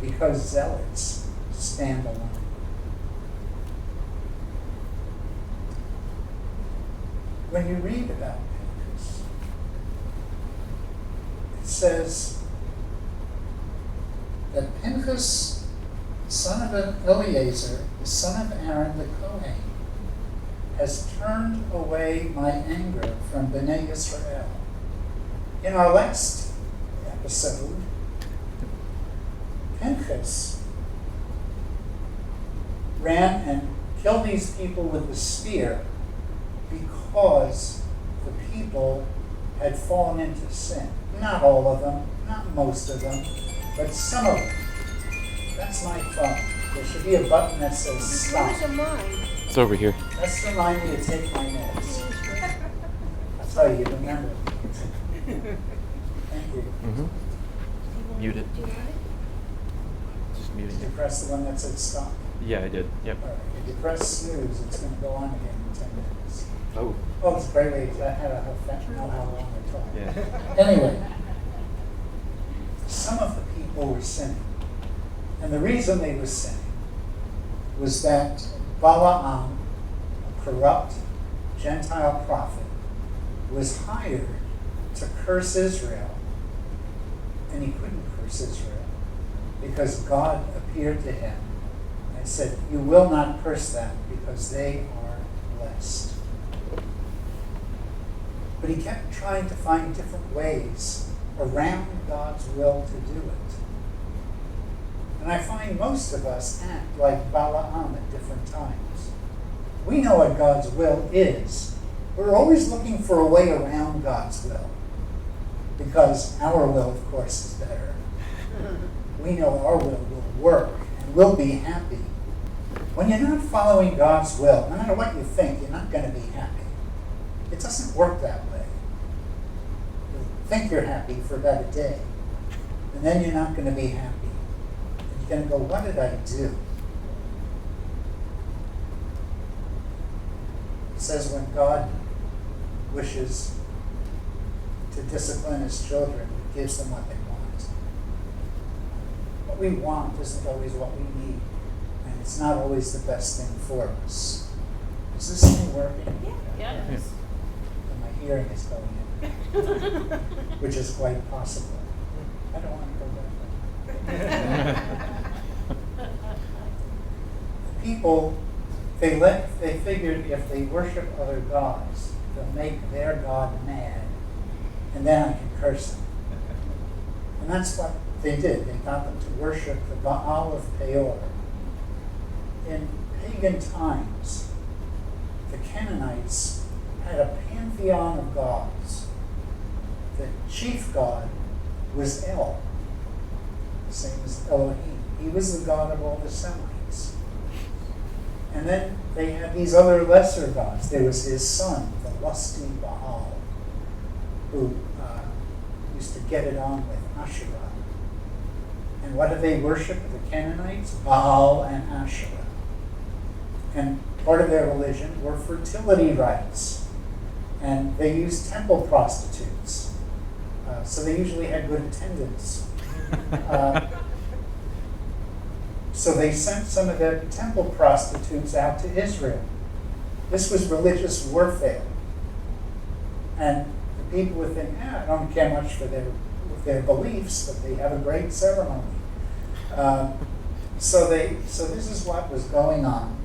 because zealots stand alone. When you read about Pinchas, it says that Pinchas, son of Eleazar, the son of Aaron the Kohen, has turned away my anger from Bnei Israel. In our last episode, Pinchas ran and killed these people with the spear because the people had fallen into sin. Not all of them, not most of them, but some of them. That's my phone. There should be a button that says stop. Where's mine? It's over here. That's to remind me to take my notes. I'll tell you, remember. Thank you. Mute it. Do you want it? Just muting Did you it. press the one that said stop? Yeah, I did. Yep. All right. If you press snooze, it's going to go on again in 10 minutes. Oh. Oh, it's a great way to know how long I talk. Yeah. Anyway, some of the people were sinning. And the reason they were sinning was that Balaam, a corrupt Gentile prophet, was hired to curse Israel. And he couldn't curse Israel because God appeared to him and said, "You will not curse them because they are blessed." But he kept trying to find different ways around God's will to do it. And I find most of us act like Balaam at different times. We know what God's will is. We're always looking for a way around God's will. Because our will, of course, is better. We know our will work and we'll be happy. When you're not following God's will, no matter what you think, you're not going to be happy. It doesn't work that way. You think you're happy for about a day, and then you're not going to be happy. And you're going to go, what did I do? It says when God wishes to discipline his children, he gives them what they want. What we want isn't always what we need, and it's not always the best thing for us. Is this thing working? Yeah. Yeah. And my hearing is going in, which is quite possible. I don't want to go back. The people, they figured if they worship other gods, they'll make their God mad, and then I can curse them. And that's what they did. They got them to worship the Baal of Peor. In pagan times, the Canaanites had a pantheon of gods. The chief god was El, same as Elohim. He was the god of all the Semites. And then they had these other lesser gods. There was his son, the lusty Baal, who used to get it on with Asherah. And what did they worship, the Canaanites? Baal and Asherah. And part of their religion were fertility rites. And they used temple prostitutes. So they usually had good attendance. So they sent some of their temple prostitutes out to Israel. This was religious warfare. And the people would think, I don't care much for their beliefs, but they have a great ceremony. So this is what was going on.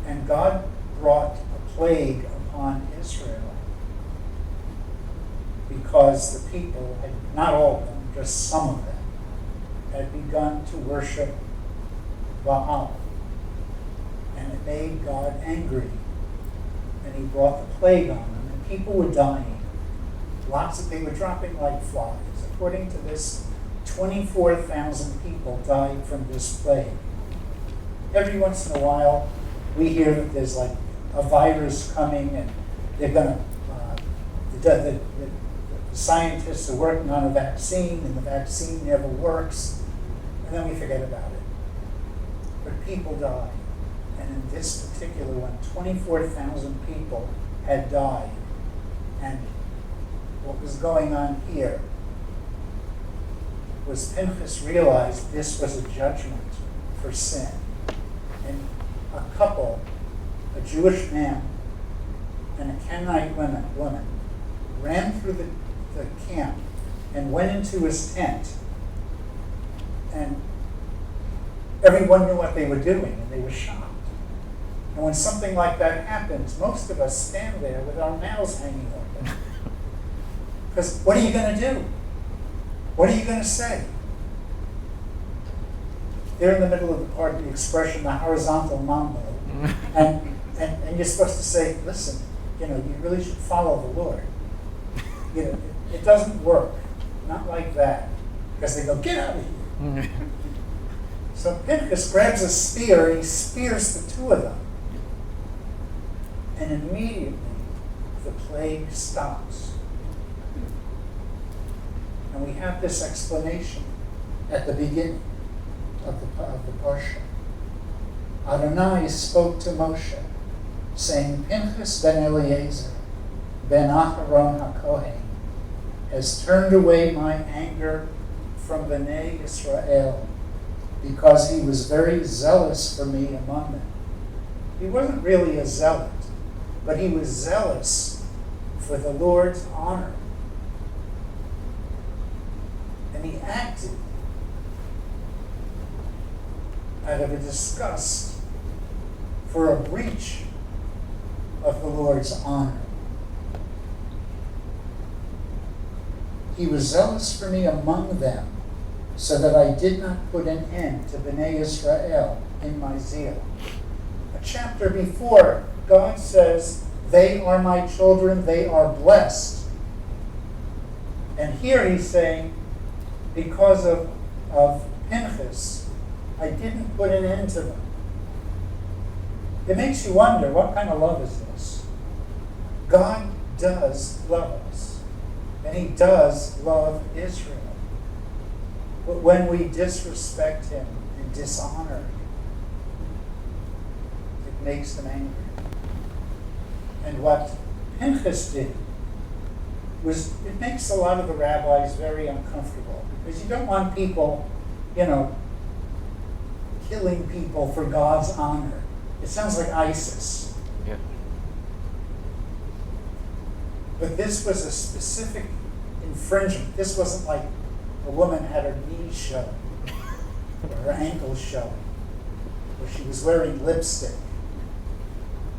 And God brought a plague upon Israel because the people had, not all of them, just some of them, had begun to worship Baal. And it made God angry. And he brought the plague on them. And people were dying. They were dropping like flies. According to this, 24,000 people died from this plague. Every once in a while, we hear that there's like a virus coming and they're going to, the scientists are working on a vaccine and the vaccine never works, and then we forget about it. But people die. And in this particular one, 24,000 people had died. And what was going on here was Pinchas realized this was a judgment for sin. And a couple, a Jewish man and a Canaanite woman, ran through the camp and went into his tent And everyone knew what they were doing, and they were shocked. And when something like that happens, most of us stand there with our mouths hanging open. Because what are you going to do? What are you going to say? They're in the middle of the part of the expression, the horizontal mambo. And you're supposed to say, listen, you really should follow the Lord. It doesn't work. Not like that. Because they go, get out of here. So Pinchas grabs a spear and he spears the two of them. And immediately the plague stops. And we have this explanation at the beginning of the parsha. Adonai spoke to Moshe, saying, Pinchas ben Eleazar, ben Aharon HaKohen, has turned away my anger from Bnei Israel, because he was very zealous for me among them. He wasn't really a zealot, but he was zealous for the Lord's honor. And he acted out of a disgust for a breach of the Lord's honor. He was zealous for me among them, so that I did not put an end to Bnei Israel in my zeal. A chapter before, God says, they are my children, they are blessed. And here he's saying, because of Pinchas, I didn't put an end to them. It makes you wonder, what kind of love is this? God does love us, and he does love Israel. But when we disrespect him and dishonor him, it makes him angry. And what Pinchas did was, it makes a lot of the rabbis very uncomfortable, because you don't want people, killing people for God's honor. It sounds like ISIS. Yeah. But this was a specific infringement. This wasn't like a woman had her knees showing, or her ankles showing, or she was wearing lipstick.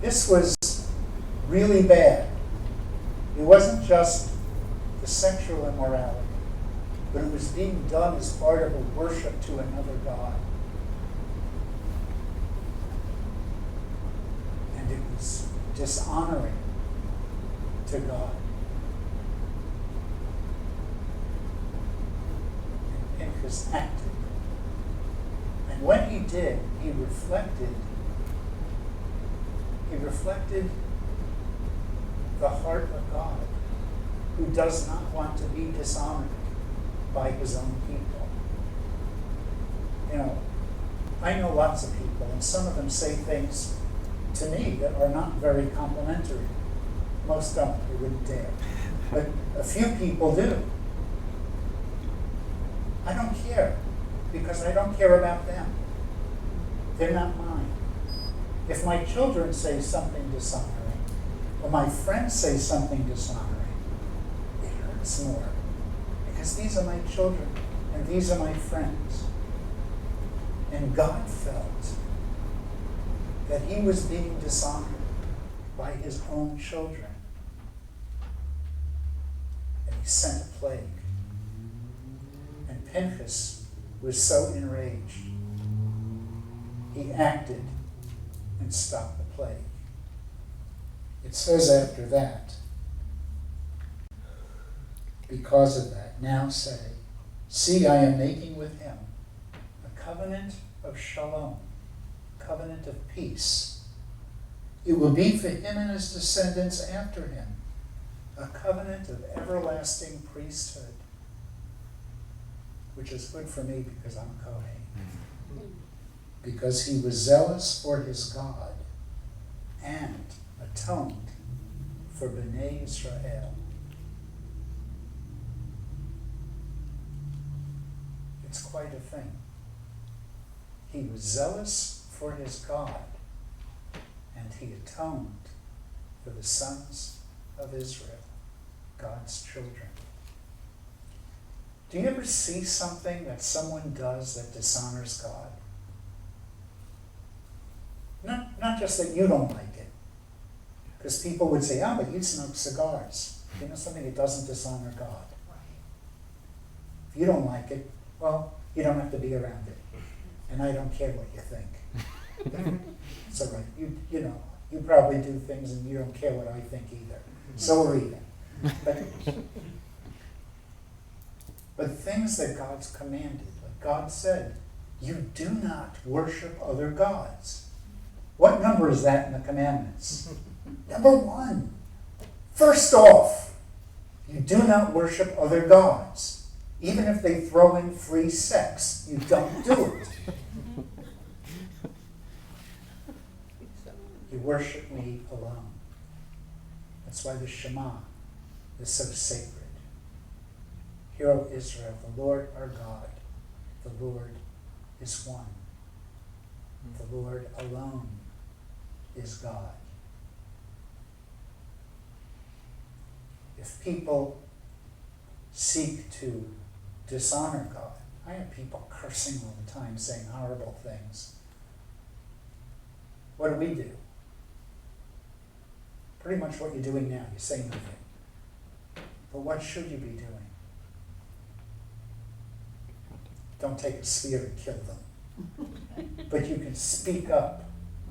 This was really bad. It wasn't just the sexual immorality, but it was being done as part of a worship to another god. And it was dishonoring to God. And Pinchas acted. And when he did, he reflected the heart of God, who does not want to be dishonored by his own people. I know lots of people, and some of them say things to me that are not very complimentary. Most don't, they wouldn't dare. But a few people do. I don't care, because I don't care about them. They're not mine. If my children say something dishonoring, or my friends say something dishonoring, it hurts more. Because these are my children, and these are my friends. And God felt that he was being dishonored by his own children. And he sent a plague. And Pinchas was so enraged, he acted and stopped the plague. It says after that, because of that, now say, see, I am making with him a covenant of shalom, covenant of peace. It will be for him and his descendants after him, a covenant of everlasting priesthood, which is good for me because I'm a Kohen. Because he was zealous for his God and atoned for Bnei Israel. It's quite a thing. He was zealous for his God, and he atoned for the sons of Israel, God's children. Do you ever see something that someone does that dishonors God? Not just that you don't like it. Because people would say, oh, but you smoke cigars. You know something that doesn't dishonor God. If you don't like it, well, you don't have to be around it. And I don't care what you think. It's all right. You know, you probably do things and you don't care what I think either. So are even. But things that God's commanded, like God said, you do not worship other gods. What number is that in the commandments? Number 1. First off, you do not worship other gods. Even if they throw in free sex, you don't do it. You worship me alone. That's why the Shema is so sacred. Hear, O Israel, the Lord our God, the Lord is one. The Lord alone is God. If people seek to dishonor God, I have people cursing all the time, saying horrible things. What do? Pretty much what you're doing now. You say nothing. But what should you be doing? Don't take a spear and kill them. But you can speak up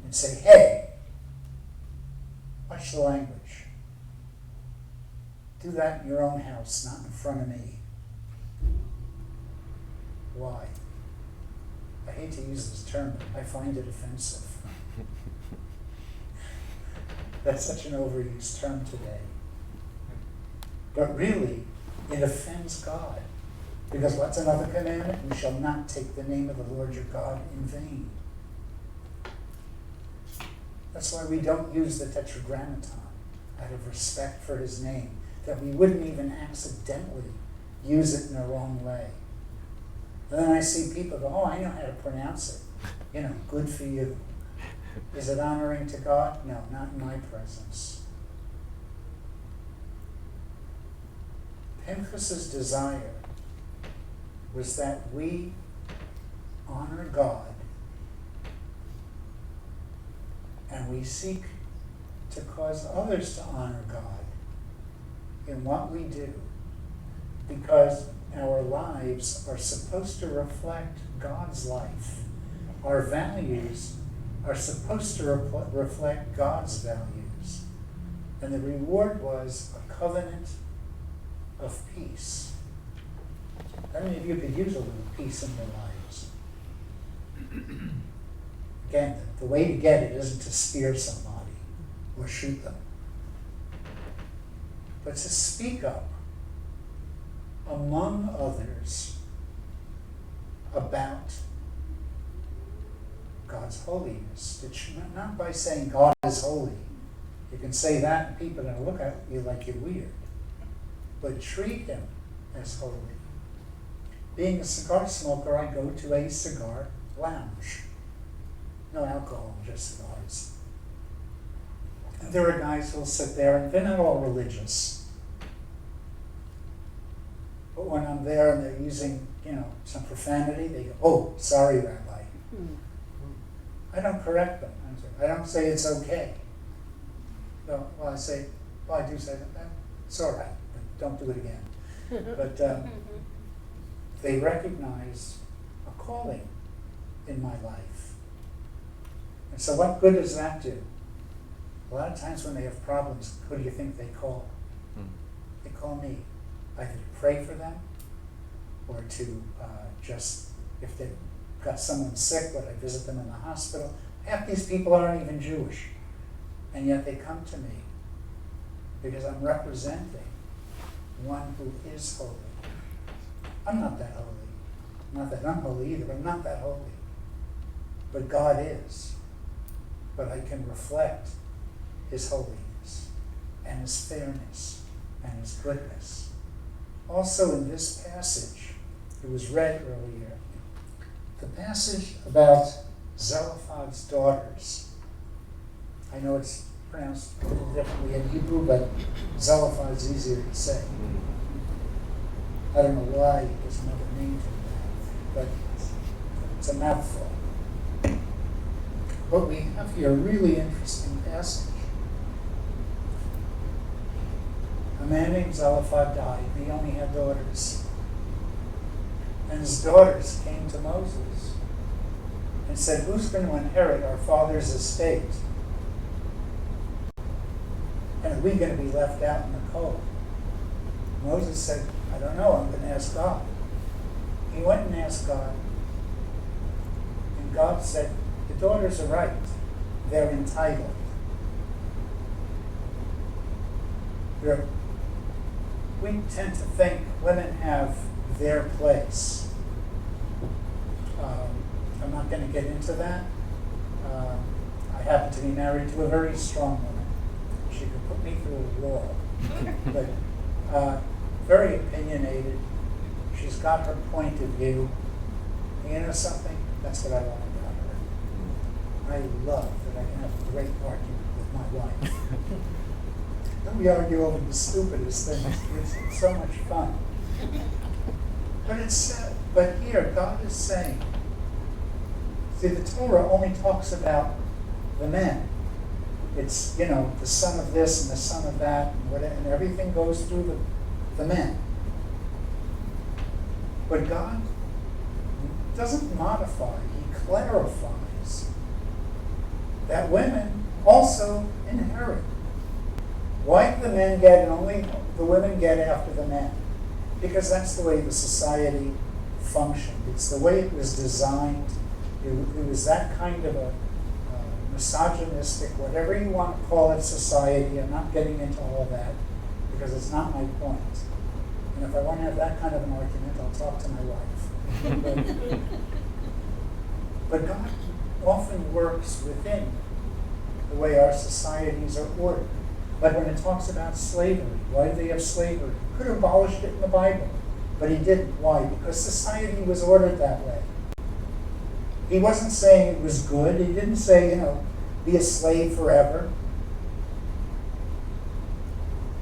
and say, hey, watch the language. Do that in your own house, not in front of me. Why? I hate to use this term, but I find it offensive. That's such an overused term today. But really, it offends God. Because what's another commandment? You shall not take the name of the Lord your God in vain. That's why we don't use the Tetragrammaton out of respect for his name, that we wouldn't even accidentally use it in the wrong way. And then I see people go, oh, I know how to pronounce it. You know, good for you. Is it honoring to God? No, not in my presence. Pinchas' desire was that we honor God and we seek to cause others to honor God in what we do, because our lives are supposed to reflect God's life. Our values are supposed to reflect God's values. And the reward was a covenant of peace. How many of you could use a little peace in your lives? Again, the way to get it isn't to spear somebody or shoot them, but to speak up among others about God's holiness. Not by saying God is holy. You can say that and people are going to look at you like you're weird. But treat him as holy. Being a cigar smoker, I go to a cigar lounge. No alcohol, just cigars. And there are guys who'll sit there, and they're not all religious. But when I'm there and they're using, some profanity, they go, oh, sorry, Rabbi. I don't correct them. I don't say it's okay. No, well, I do say that. It's all right, but don't do it again. But they recognize a calling in my life. And so what good does that do? A lot of times when they have problems, who do you think they call? They call me, either to pray for them or to just, if they've got someone sick, but I visit them in the hospital. Half these people aren't even Jewish, and yet they come to me because I'm representing one who is holy. I'm not that holy. Not that I'm holy either, but I'm not that holy. But God is. But I can reflect his holiness and his fairness and his goodness. Also in this passage, it was read earlier, the passage about Zelophehad's daughters. I know it's pronounced a little differently in Hebrew, but Zelophehad is easier to say. I don't know why there's another name for that, but it's a mouthful. But we have here a really interesting passage. A man named Zelophehad died, and he only had daughters. And his daughters came to Moses and said, "Who's going to inherit our father's estate? And are we going to be left out in the cold?" Moses said, "I don't know, I'm going to ask God." He went and asked God, and God said, "The daughters are right. They're entitled. We tend to think women have their place. I'm not going to get into that. I happen to be married to a very strong woman. She could put me through a wall. But very opinionated. She's got her point of view. And you know something? That's what I like about her. I love that I can have a great argument with my wife. And we argue over the stupidest things. It's so much fun. But here, God is saying, see, the Torah only talks about the men. It's, the son of this and the son of that, and everything goes through the men. But God doesn't modify, he clarifies that women also inherit. Why do the men get and only the women get after the men? Because that's the way the society functioned. It's the way it was designed. It was that kind of a misogynistic, whatever you want to call it, society. I'm not getting into all that because it's not my point. And if I want to have that kind of an argument, I'll talk to my wife. But God often works within the way our societies are ordered. Like when it talks about slavery, why do they have slavery? Could have abolished it in the Bible, but he didn't. Why? Because society was ordered that way. He wasn't saying it was good. He didn't say, be a slave forever.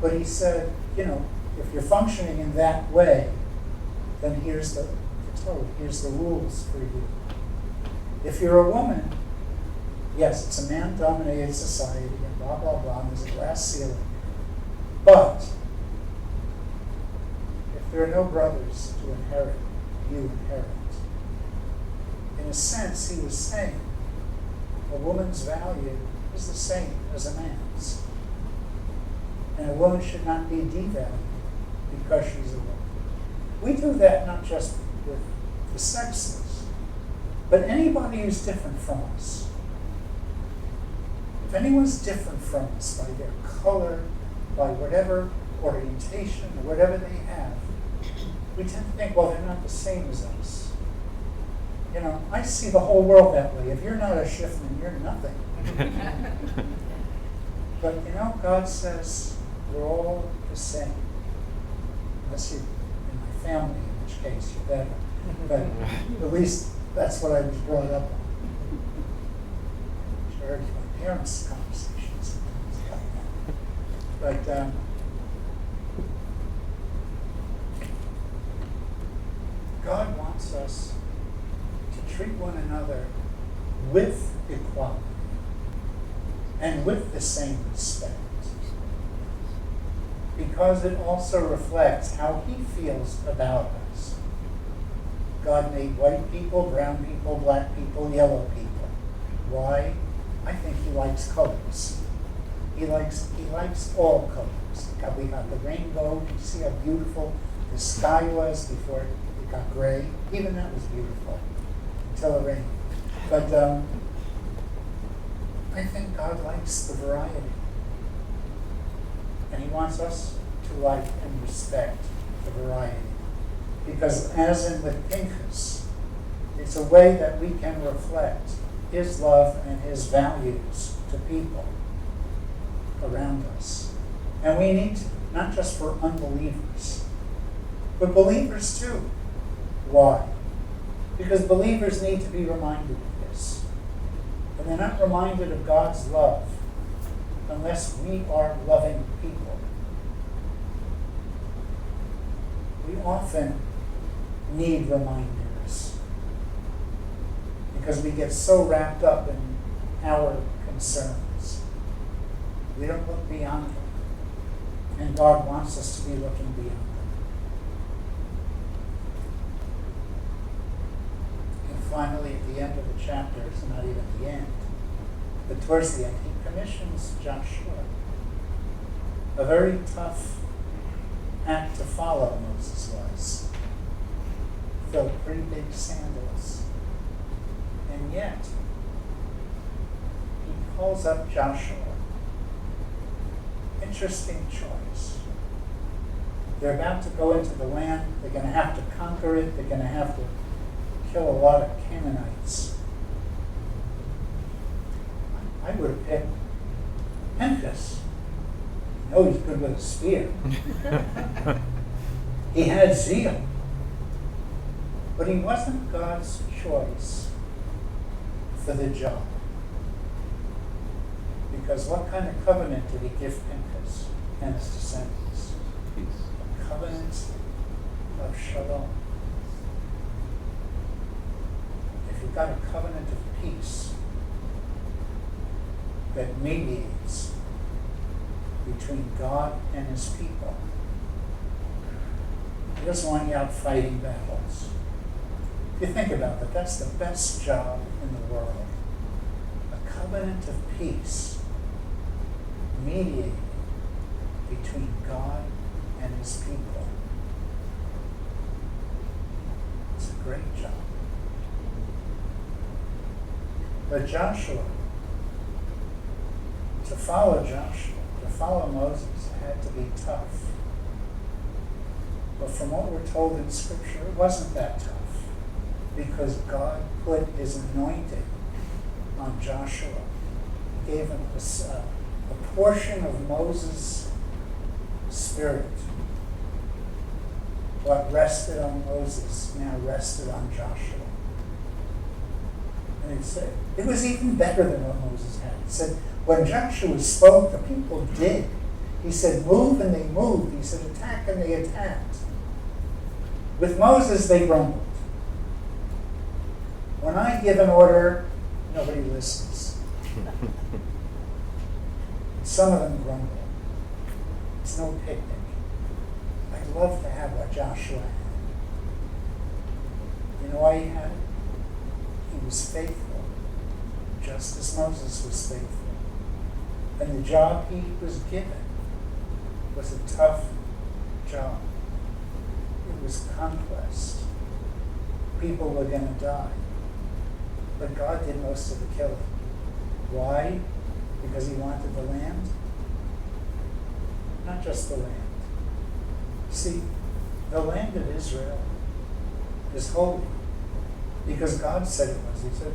But he said, if you're functioning in that way, then here's the Torah, here's the rules for you. If you're a woman, yes, it's a man-dominated society, and blah, blah, blah, and there's a glass ceiling. But if there are no brothers to inherit, you inherit. In a sense, he was saying a woman's value is the same as a man's. And a woman should not be devalued because she's a woman. We do that not just with the sexes, but anybody who's different from us. If anyone's different from us by their color, by whatever orientation or whatever they have, we tend to think, well, they're not the same as us. I see the whole world that way. If you're not a Schiffman, you're nothing. But God says we're all the same. Unless you're in my family, in which case you're better. But at least that's what I was brought up on. I heard my parents' conversations like that. But God wants us to treat one another with equality and with the same respect, because it also reflects how he feels about us. God made white people, brown people, black people, yellow people. Why? I think he likes colors. He likes all colors. We got the rainbow. You see how beautiful the sky was before it got gray. Even that was beautiful until it rained. But I think God likes the variety. And he wants us to like and respect the variety. Because as in with Pinchas, it's a way that we can reflect his love and his values to people around us. And we need to, not just for unbelievers, but believers too. Why? Because believers need to be reminded of this. And they're not reminded of God's love unless we are loving people. we often need reminders because we get so wrapped up in our concerns. We don't look beyond them. And God wants us to be looking beyond them. And finally, at the end of the chapter, it's not even the end, but towards the end, he commissions Joshua. A very tough act to follow, Moses was. Filled pretty big sandals. And yet, he calls up Joshua. Interesting choice. They're about to go into the land. They're going to have to conquer it. They're going to have to kill a lot of Canaanites. I would have picked Pinchas. You know he's good with a spear. He had zeal. But he wasn't God's choice for the job. Because what kind of covenant did he give Pinchas and his descendants? A covenant of shalom. If you've got a covenant of peace that mediates between God and his people, he doesn't want you out fighting battles. If you think about that, that's the best job in the world. A covenant of peace mediating between God and his people. It's a great job. But Joshua, to follow Moses, had to be tough. But from what we're told in Scripture, it wasn't that tough. Because God put his anointing on Joshua. He gave him a portion of Moses' spirit. What rested on Moses now rested on Joshua. And he said, it was even better than what Moses had. He said, when Joshua spoke, the people did. He said, move, and they moved. He said, attack, and they attacked. With Moses, they grumbled. When I give an order, nobody listens. Some of them grumble. It's no picnic. I'd love to have what Joshua had. You know why he had it? He was faithful, just as Moses was faithful. And the job he was given was a tough job. It was conquest. People were going to die. But God did most of the killing. Why? Because he wanted the land? Not just the land. See, the land of Israel is holy. Because God said it was. He said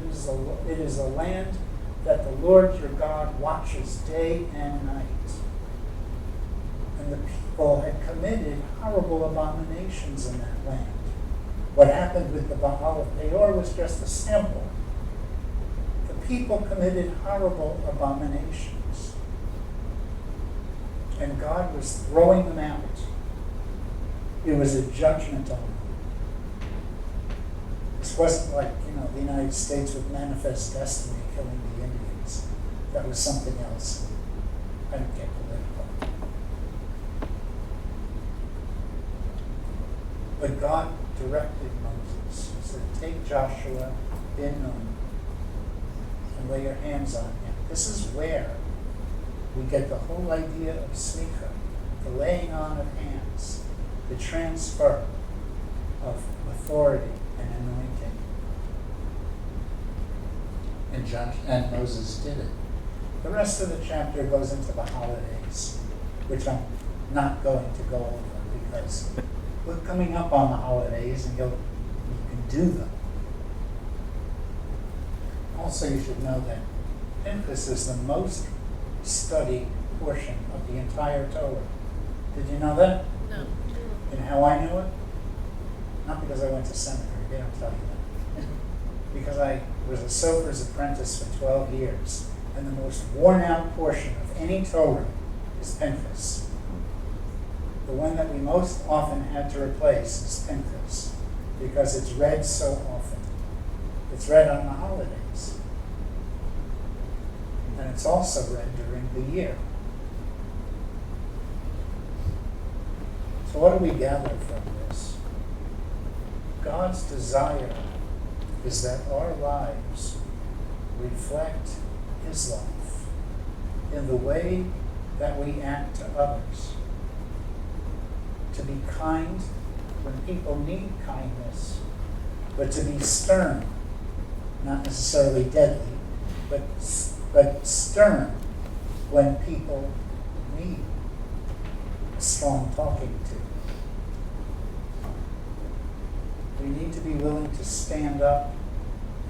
it is a land that the Lord your God watches day and night. And the people had committed horrible abominations in that land. What happened with the Baal of Peor was just a sample. The people committed horrible abominations. And God was throwing them out. It was a judgment on them. This wasn't like, the United States with Manifest Destiny killing the Indians. That was something else. I don't get political. But God directed Moses. He said, take Joshua bin Nun and lay your hands on him. This is where we get the whole idea of smicha, the laying on of hands, the transfer of authority and anointing. And Moses did it. The rest of the chapter goes into the holidays, which I'm not going to go over because we're coming up on the holidays and you can do them. Also, you should know that Pinchas is the most studied portion of the entire Torah. Did you know that? No. And how I knew it? Not because I went to seminary, they don't tell you that. Because I was a sofer's apprentice for 12 years, and the most worn out portion of any Torah is Pinchas. The one that we most often had to replace is Pinchas, because it's read so often. It's read on the holidays. And it's also read during the year. So what do we gather from this? God's desire is that our lives reflect His life in the way that we act to others. To be kind when people need kindness, but to be stern, not necessarily deadly, but stern when people need a strong talking to. We need to be willing to stand up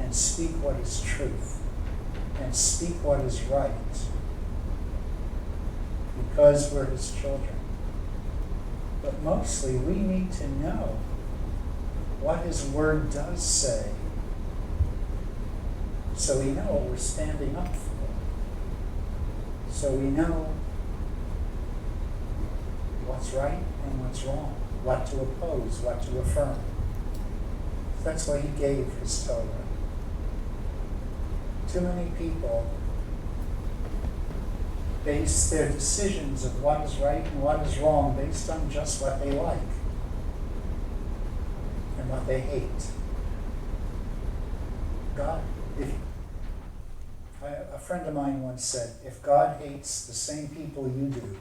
and speak what is truth and speak what is right, because we're His children. But mostly we need to know what His Word does say, so we know what we're standing up for. So we know what's right and what's wrong, what to oppose, what to affirm. That's why He gave His Torah. Too many people base their decisions of what is right and what is wrong based on just what they like and what they hate. God, a friend of mine once said, if God hates the same people you do,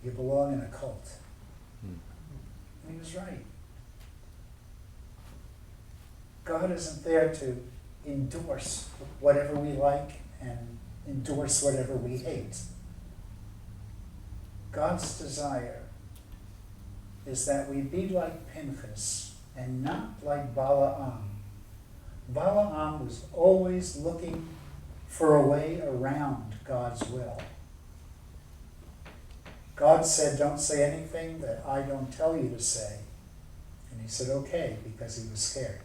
you belong in a cult. And he was right. God isn't there to endorse whatever we like and endorse whatever we hate. God's desire is that we be like Pinchas and not like Balaam. Balaam was always looking for a way around God's will. God said, don't say anything that I don't tell you to say. And he said, okay, because he was scared.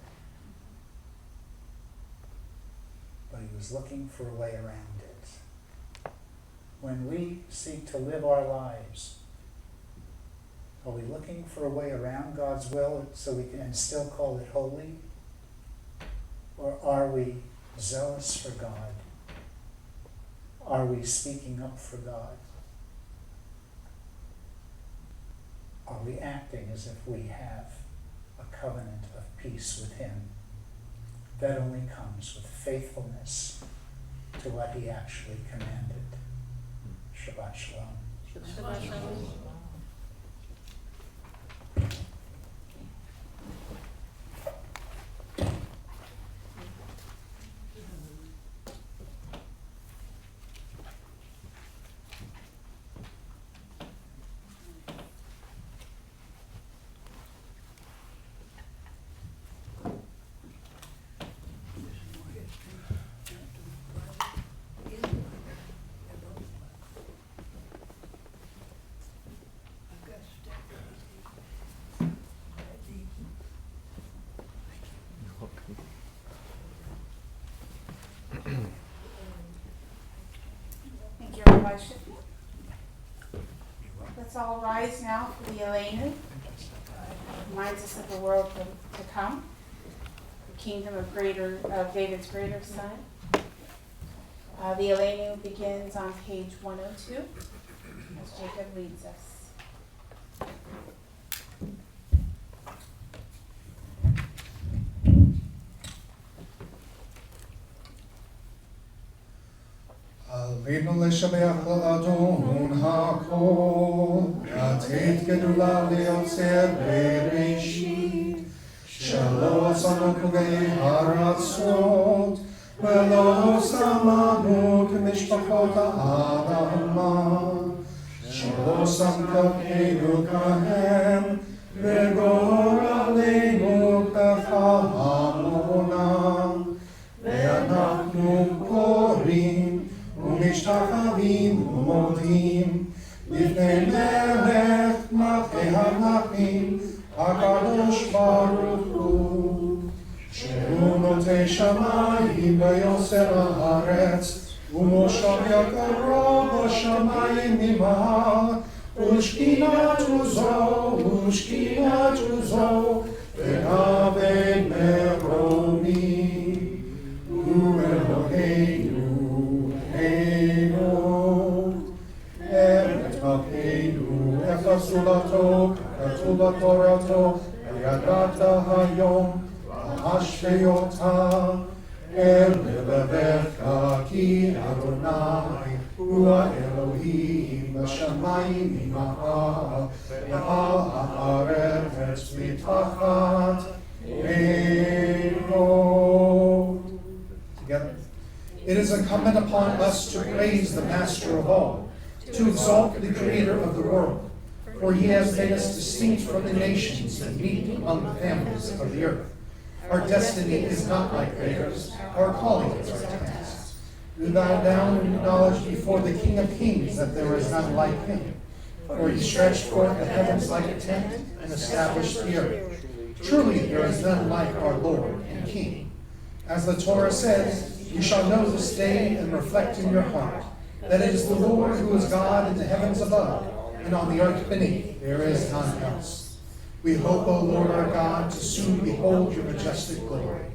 But he was looking for a way around it. When we seek to live our lives, are we looking for a way around God's will so we can still call it holy? Or are we zealous for God? Are we speaking up for God? Are we acting as if we have a covenant of peace with Him? That only comes with faithfulness to what He actually commanded. Shabbat Shalom. Shabbat Shalom. Thank you, Rabbi Shifty. Let's all rise now for the Elenu. Reminds us of the world to come, the kingdom of David's greater son. The Elenu begins on page 102 as Jacob leads us. עלינו לשבח לאדון הכל, לתת גדולה ליוצר בראשית, שלא עשנו פגעי הרצות, ולא שמנו כמשפחות האדמה, שלא שם כפינו כהם, וגורלנו כחלמונם, ואנחנו קוראים ומשתחווים ומודים לפני מלך מלכי המלכים הקדוש ברוך הוא, שהוא נוטה שמיים ויוסר הארץ, ומושב יקרו בשמיים ממעל, Ushkinatu zo, ve'aved meromi, Eloheinu, Eret Malkeinu, Echasulato, Katula Torato, Yadata Hayom, Hashveyota, Levecha ki Adonai, Hua Elohim, Bashamayim imaha, Ve'al haaretz mitachat Eino. Together. It is incumbent upon us to praise the Master of all, to exalt the Creator of the world, for He has made us distinct from the nations and meet among the families of the earth. Our destiny is not like theirs, our calling is our task. We bow down and acknowledge before the King of Kings that there is none like Him, for He stretched forth the heavens like a tent and established the earth. Truly there is none like our Lord and King. As the Torah says, you shall know this day and reflect in your heart that it is the Lord who is God in the heavens above, and on the earth beneath there is none else. We hope, O Lord our God, to soon behold your majestic glory,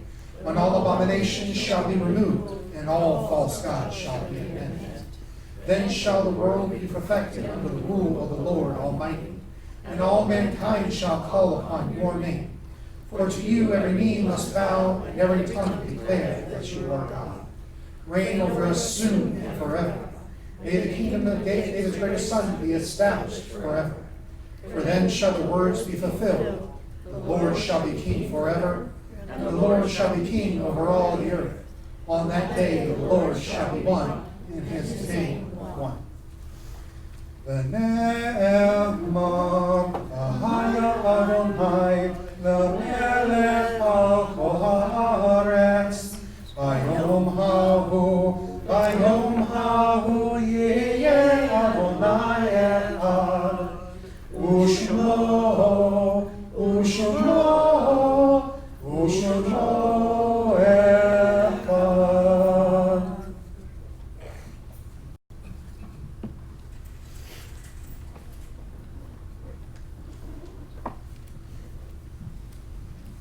when all abominations shall be removed, and all false gods shall be abandoned. Then shall the world be perfected under the rule of the Lord Almighty, and all mankind shall call upon your name. For to you every knee must bow, and every tongue declare that you are God. Reign over us soon and forever. May the kingdom of David's greatest Son be established forever. For then shall the words be fulfilled. The Lord shall be king forever, and the Lord shall be king over all the earth. On that day the Lord shall be one, and his name one. V'ne'emar Ahaya Adonai Lemelech al kol haaretz Bayom hahu yeh Adonai echad Ushmo echad.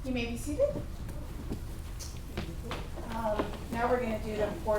You may be seated. Now we're going to do the portion